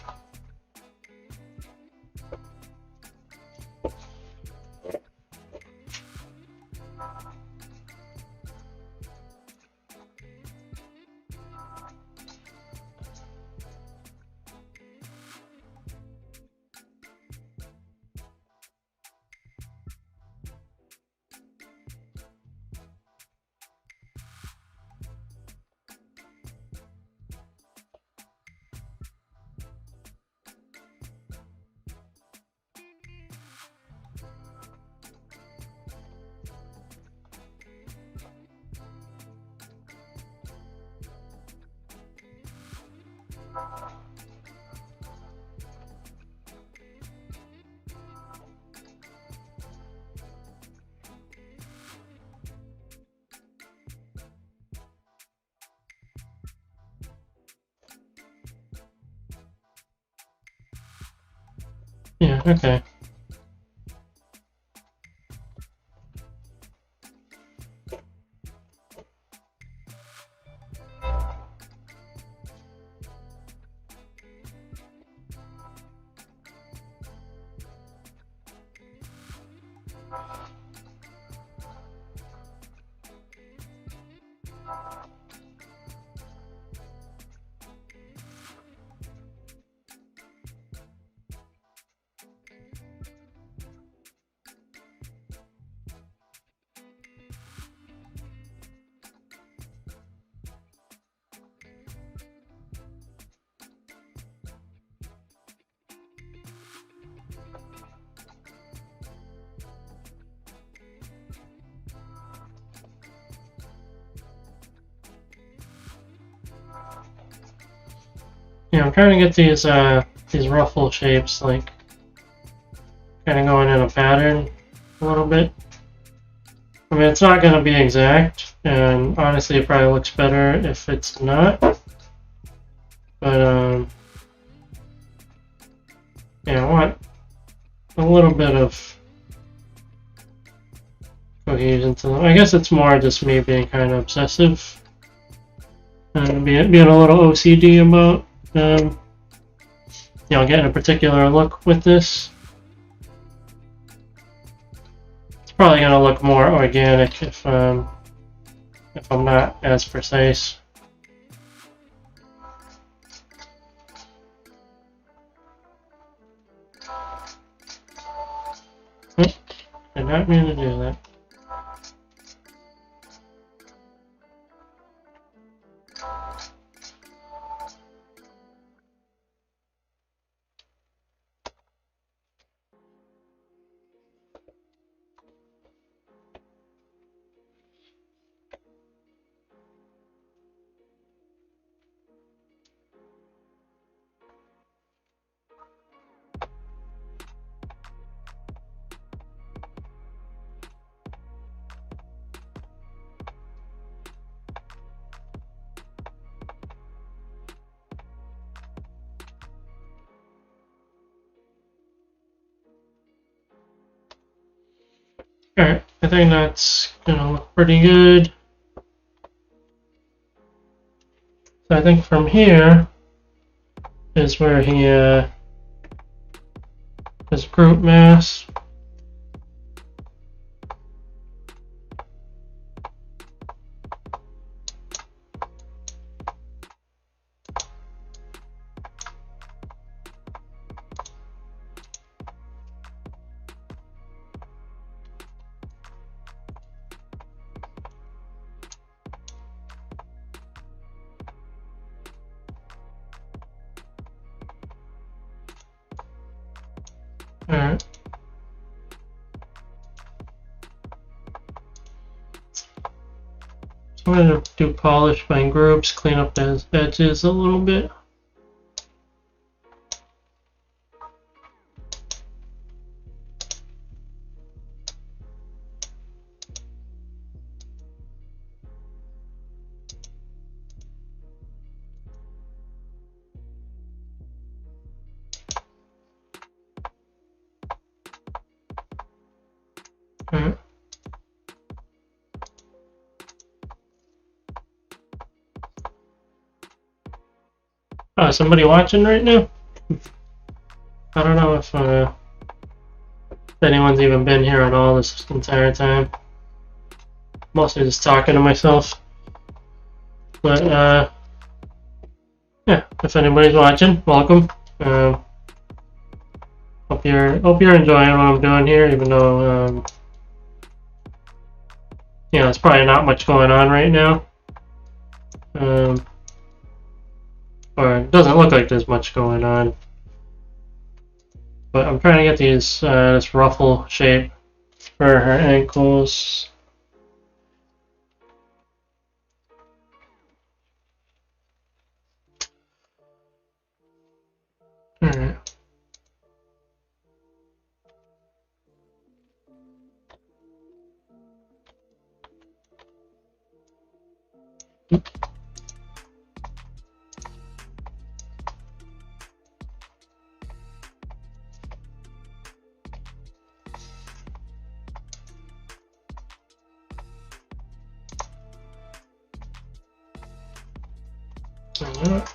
Yeah, okay. Yeah, I'm trying to get these ruffle shapes, like, kind of going in a pattern a little bit. I mean, it's not going to be exact, and honestly, it probably looks better if it's not. But, yeah, I want a little bit of cohesion to them. I guess it's more just me being kind of obsessive and being a little OCD about, you know, getting a particular look with this. It's probably going to look more organic if I'm not as precise. Did not mean to do that. Alright, I think that's gonna look pretty good. So I think from here is where he his group mass. Alright. So I'm going to do polish by groups, clean up those edges a little bit. Alright. Oh, somebody watching right now? I don't know if anyone's even been here at all this entire time. Mostly just talking to myself. But yeah, if anybody's watching, welcome. Hope you're enjoying what I'm doing here, even though you know, there's probably not much going on right now. Or it doesn't look like there's much going on. But I'm trying to get these this ruffle shape for her ankles. Alright. Alright.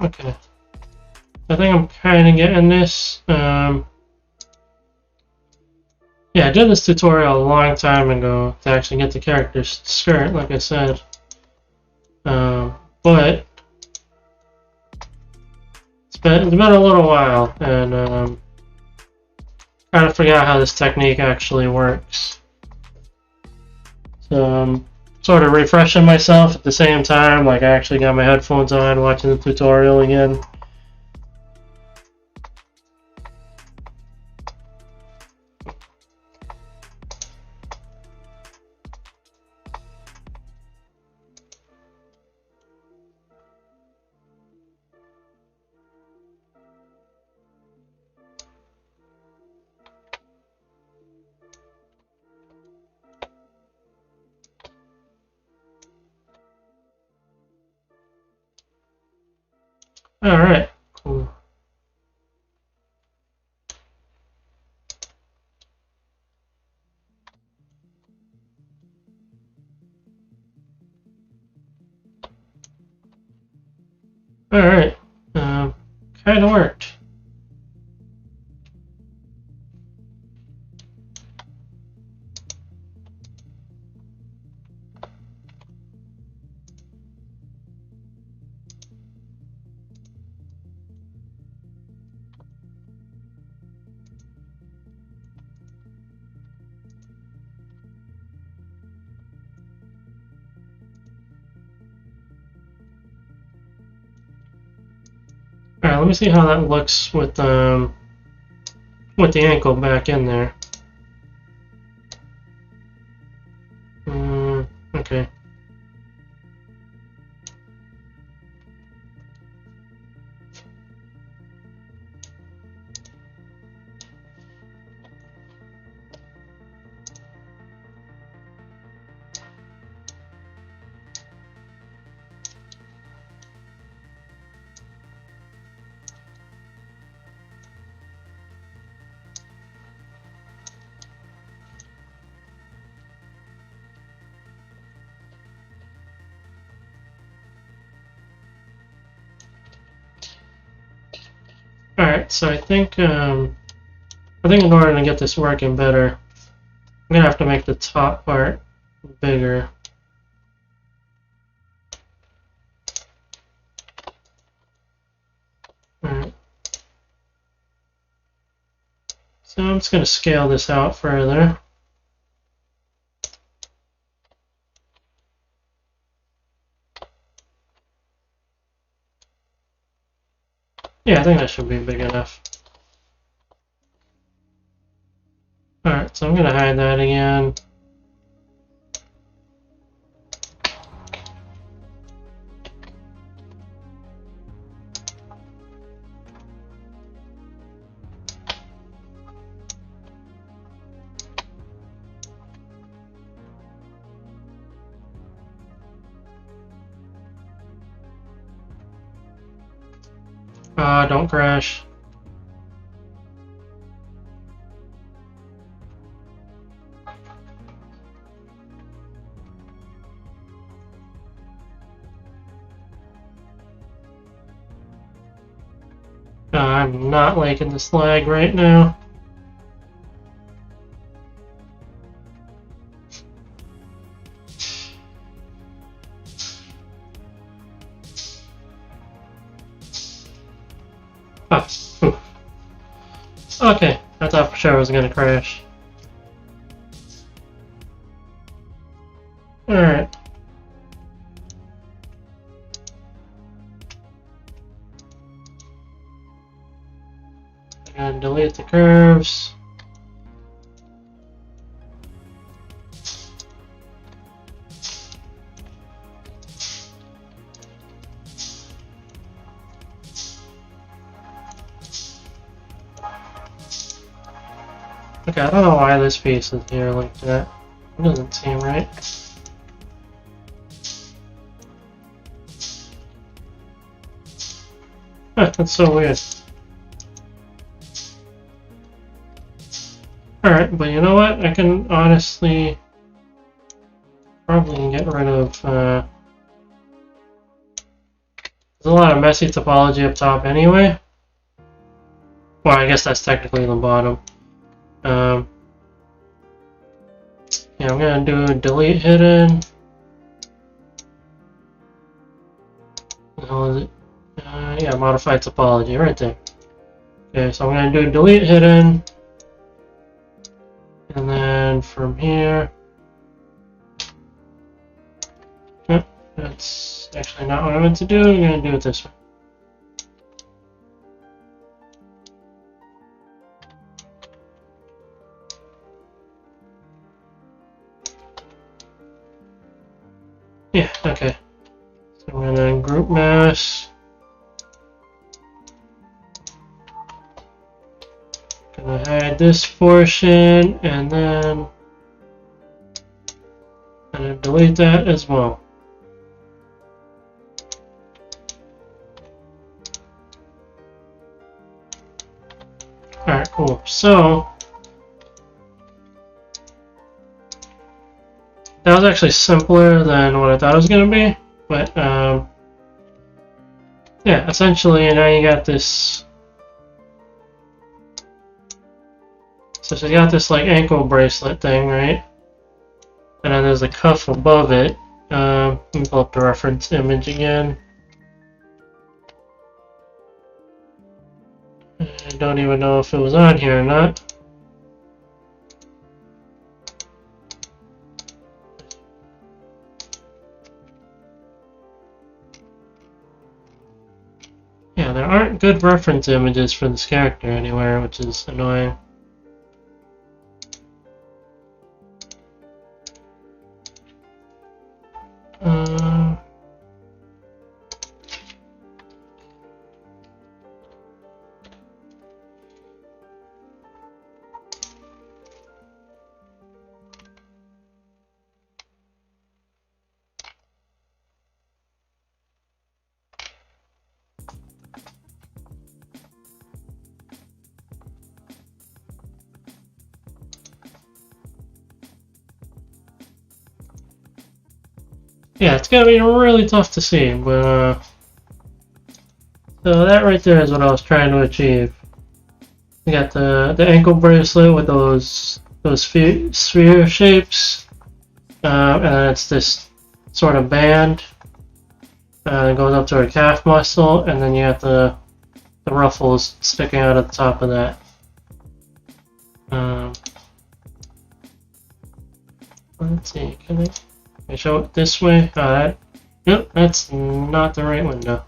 Okay. I think I'm kind of getting this. Yeah, I did this tutorial a long time ago to actually get the character's skirt, like I said. But it's been a little while, and trying to figure out how this technique actually works. So I'm sort of refreshing myself at the same time, like I actually got my headphones on, watching the tutorial again. Alright, cool. Alright, kind of worked. Alright, let me see how that looks with the ankle back in there. Okay. Alright, so I think in order to get this working better, I'm gonna have to make the top part bigger. Alright. So I'm just gonna scale this out further. Yeah, I think that should be big enough. Alright, so I'm gonna hide that again. Don't crash. I'm not liking this lag right now. Ah, oof. Okay, I thought for sure it was gonna crash. Alright. And delete the curves. Okay, I don't know why this piece is here like that. It doesn't seem right. Huh, that's so weird. Alright, but you know what? I can honestly probably get rid of there's a lot of messy topology up top anyway. Well, I guess that's technically the bottom. Yeah, I'm gonna do delete hidden. What the hell is it? Yeah, modify topology right there. Okay, so I'm gonna do delete hidden. And then from here, that's actually not what I meant to do. I'm going to do it this way. Yeah, okay. So I'm going to group mass. Gonna hide this portion, and then I'm gonna delete that as well. Alright, cool. So that was actually simpler than what I thought it was gonna be, but yeah, essentially now you got this. So she's got this like ankle bracelet thing, right? And then there's a cuff above it. Let me pull up the reference image again. I don't even know if it was on here or not. Yeah, there aren't good reference images for this character anywhere, which is annoying. Yeah, it's gonna be really tough to see, but so that right there is what I was trying to achieve. You got the ankle bracelet with those sphere shapes, and it's this sort of band. It goes up to her calf muscle, and then you have the ruffles sticking out at the top of that. Let's see, can I show it this way? Yep, that's not the right window.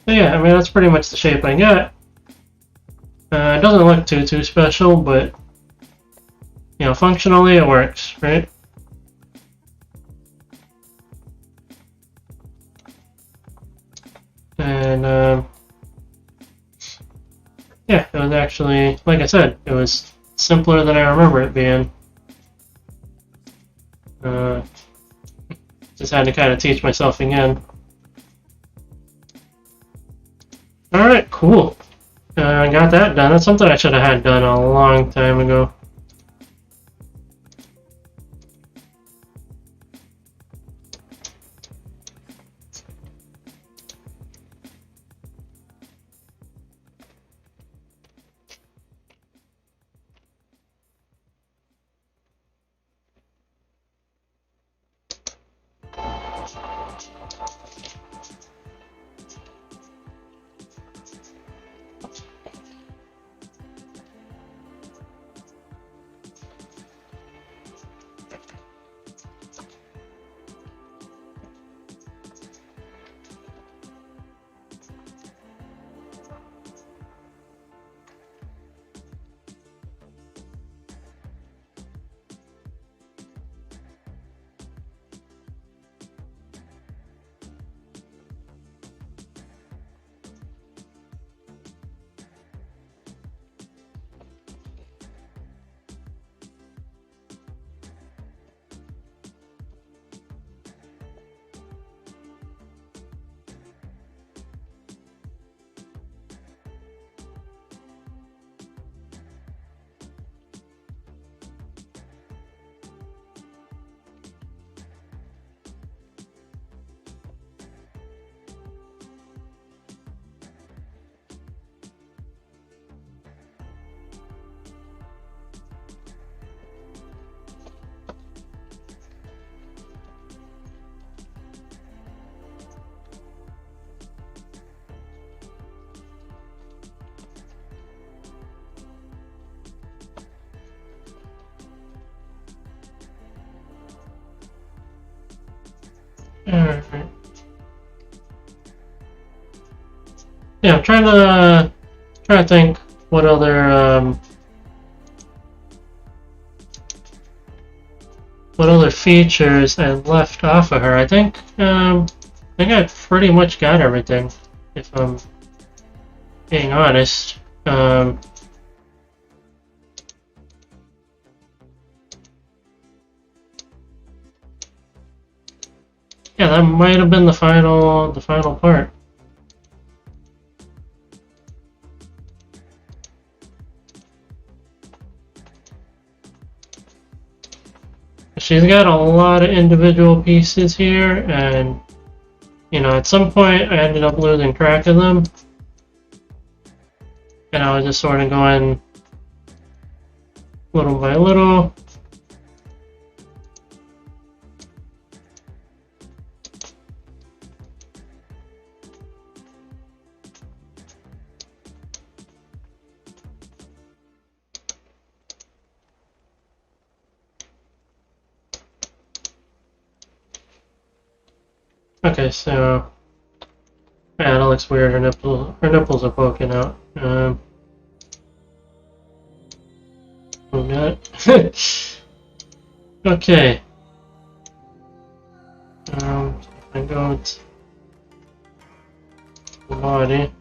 So yeah, I mean, that's pretty much the shape I got. It doesn't look too special, but, you know, functionally it works, right? And, yeah, it was actually, like I said, it was simpler than I remember it being. Just had to kind of teach myself again. Alright, cool. I got that done. That's something I should have had done a long time ago. Alright. Yeah, I'm trying to think what other features I left off of her. I think I pretty much got everything, if I'm being honest. Yeah, that might have been the final part. She's got a lot of individual pieces here, and you know, at some point I ended up losing track of them, and I was just sort of going little by little. Okay, so yeah, that looks weird. Her nipples are poking out. Okay. I go to the body.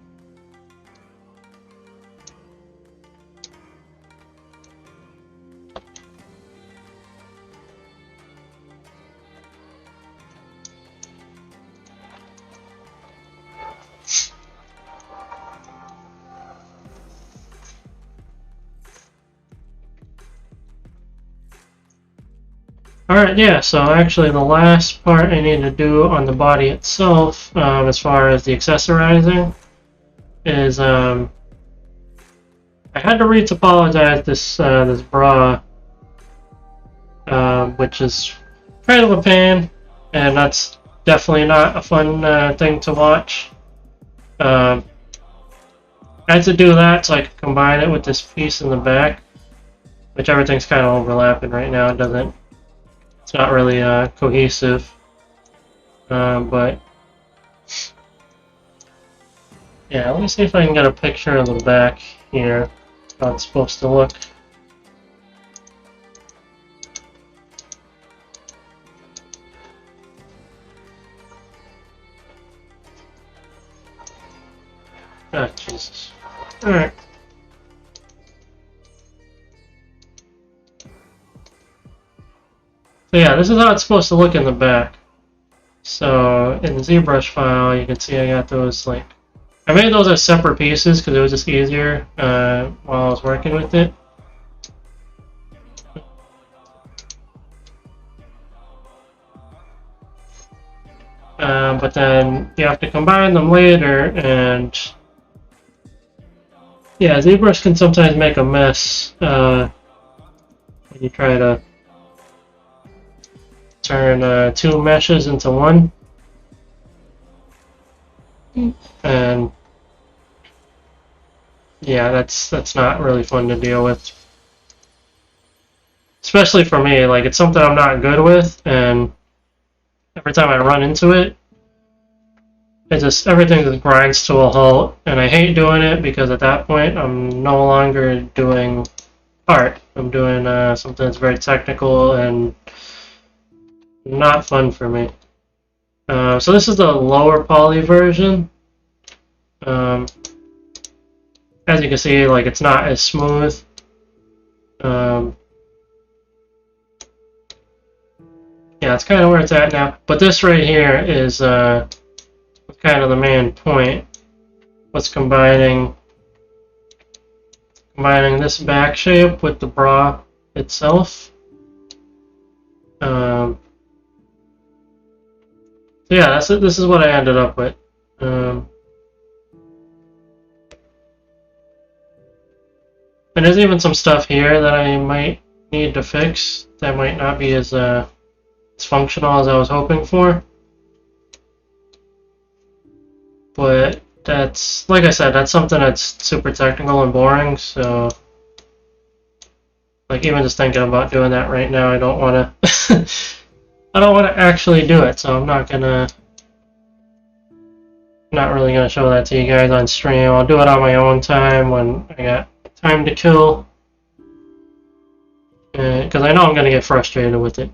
Alright, yeah, so actually the last part I need to do on the body itself, as far as the accessorizing, is I had to retopologize this bra, which is kind of a pain, and that's definitely not a fun thing to watch. I had to do that so I could combine it with this piece in the back, which everything's kind of overlapping right now. It's not really cohesive, but yeah, let me see if I can get a picture of the back here, how it's supposed to look. Ah, Jesus. Alright. So yeah, this is how it's supposed to look in the back. So in the ZBrush file, you can see I got those, like, I made those as separate pieces because it was just easier while I was working with it. But then you have to combine them later, and yeah, ZBrush can sometimes make a mess when you try to turn two meshes into one. And yeah, that's not really fun to deal with. Especially for me, like, it's something I'm not good with, and every time I run into it, everything just grinds to a halt, and I hate doing it because at that point I'm no longer doing art. I'm doing something that's very technical and not fun for me. So this is the lower poly version. As you can see, like, it's not as smooth. Yeah, it's kind of where it's at now. But this right here is kind of the main point. What's combining this back shape with the bra itself. So yeah, this is what I ended up with. And there's even some stuff here that I might need to fix that might not be as functional as I was hoping for. But that's, like I said, that's something that's super technical and boring, so like, even just thinking about doing that right now, I don't want to I don't want to actually do it, so I'm not really gonna show that to you guys on stream. I'll do it on my own time when I got time to kill, because I know I'm gonna get frustrated with it.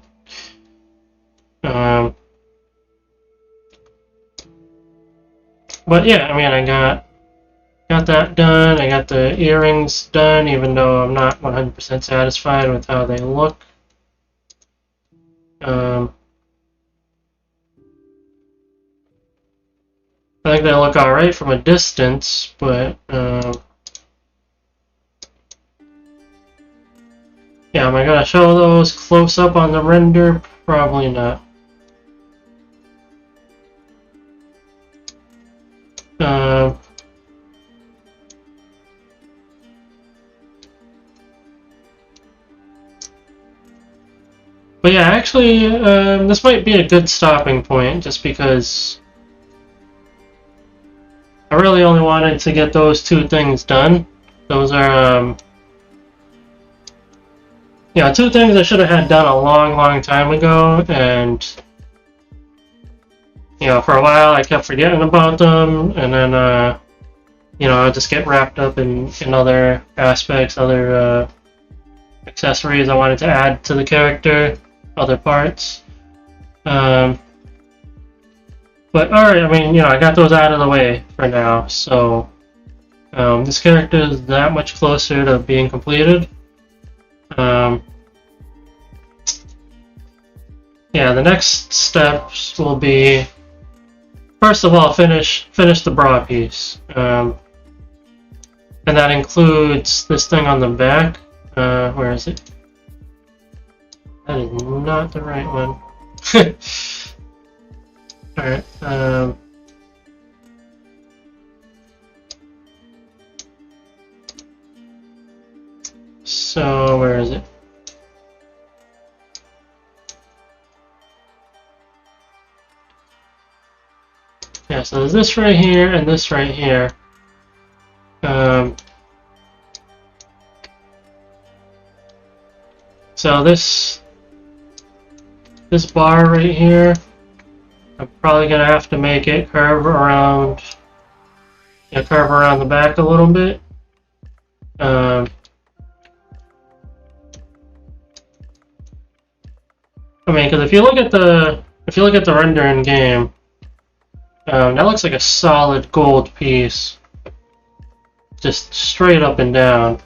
But yeah, I mean, I got that done. I got the earrings done, even though I'm not 100% satisfied with how they look. I think they look alright from a distance, but yeah, am I gonna show those close up on the render? Probably not. But yeah, actually, this might be a good stopping point, just because I really only wanted to get those two things done. Those are, you know, two things I should have had done a long time ago, and you know, for a while I kept forgetting about them, and then you know, I just get wrapped up in other aspects, other accessories I wanted to add to the character, other parts. But alright, I mean, you know, I got those out of the way for now, so this character is that much closer to being completed. Yeah, the next steps will be, first of all, finish the bra piece, and that includes this thing on the back. Where is it? That is not the right one. Alright, so where is it? Yeah, so there's this right here and this right here. So this bar right here, I'm probably gonna have to make it curve around, curve around the back a little bit. I mean, because if you look at the render in game, that looks like a solid gold piece, just straight up and down.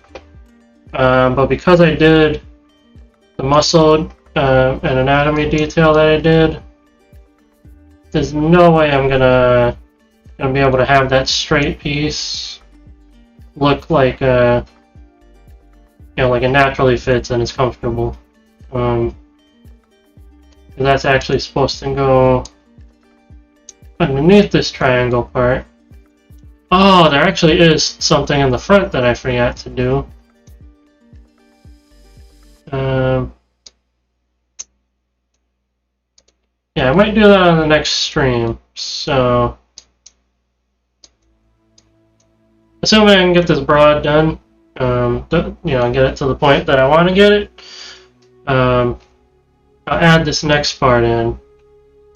But because I did the muscle and anatomy detail that I did, there's no way I'm gonna be able to have that straight piece look like like it naturally fits and is comfortable. That's actually supposed to go underneath this triangle part. Oh, there actually is something in the front that I forgot to do. Yeah, I might do that on the next stream. So, assuming I can get this broad done, get it to the point that I want to get it, I'll add this next part in.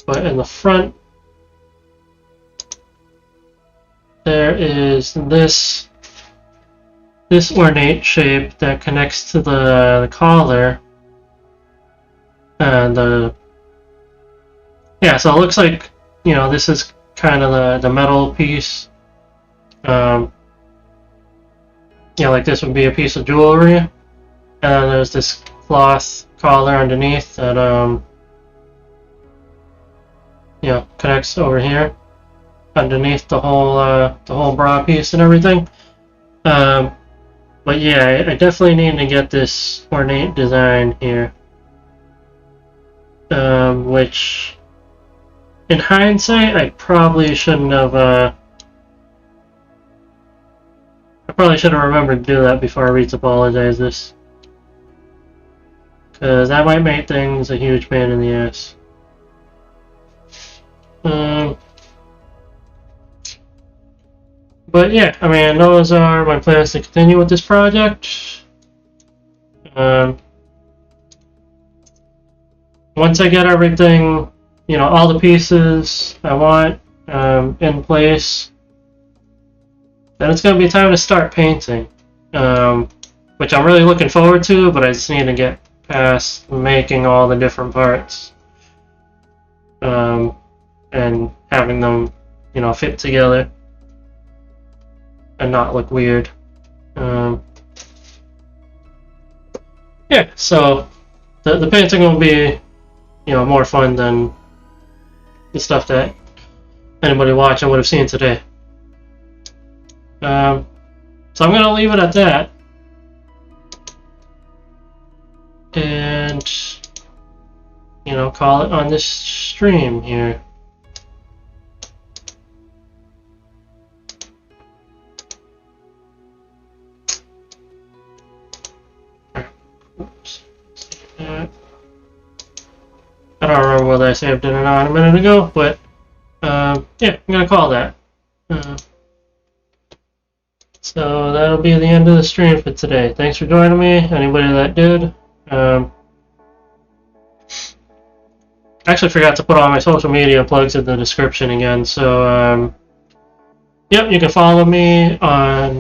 But in the front, there is this ornate shape that connects to the collar, and so it looks like this is kind of the metal piece. Like this would be a piece of jewelry, and then there's this cloth collar underneath that connects over here underneath the whole bra piece and everything. But yeah, I definitely need to get this ornate design here, which in hindsight I probably shouldn't have. I probably should have remembered to do that before I apologize this, because that might make things a huge pain in the ass. But yeah, I mean, those are my plans to continue with this project. Once I get everything, all the pieces I want in place, then it's going to be time to start painting, which I'm really looking forward to, but I just need to get past making all the different parts and having them, fit together and not look weird. Yeah, so the painting will be, more fun than the stuff that anybody watching would have seen today. So I'm going to leave it at that. And, call it on this stream here. Oops. I don't remember whether I saved it or not a minute ago, but yeah, I'm going to call that. So that'll be the end of the stream for today. Thanks for joining me, anybody that did. I actually forgot to put all my social media plugs in the description again, so yep, you can follow me on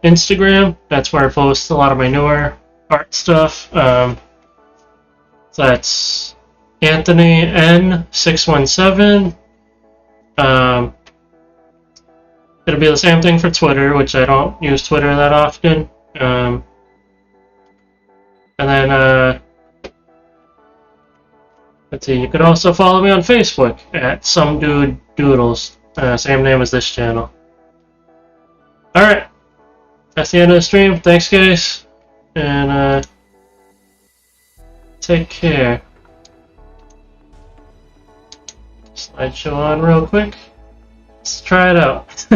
Instagram. That's where I post a lot of my newer art stuff. So that's Anthony N617. It'll be the same thing for Twitter, which I don't use Twitter that often. And then, let's see, you could also follow me on Facebook at Sumdude Doodles, same name as this channel. Alright, that's the end of the stream. Thanks, guys, and take care. Slideshow on real quick. Let's try it out.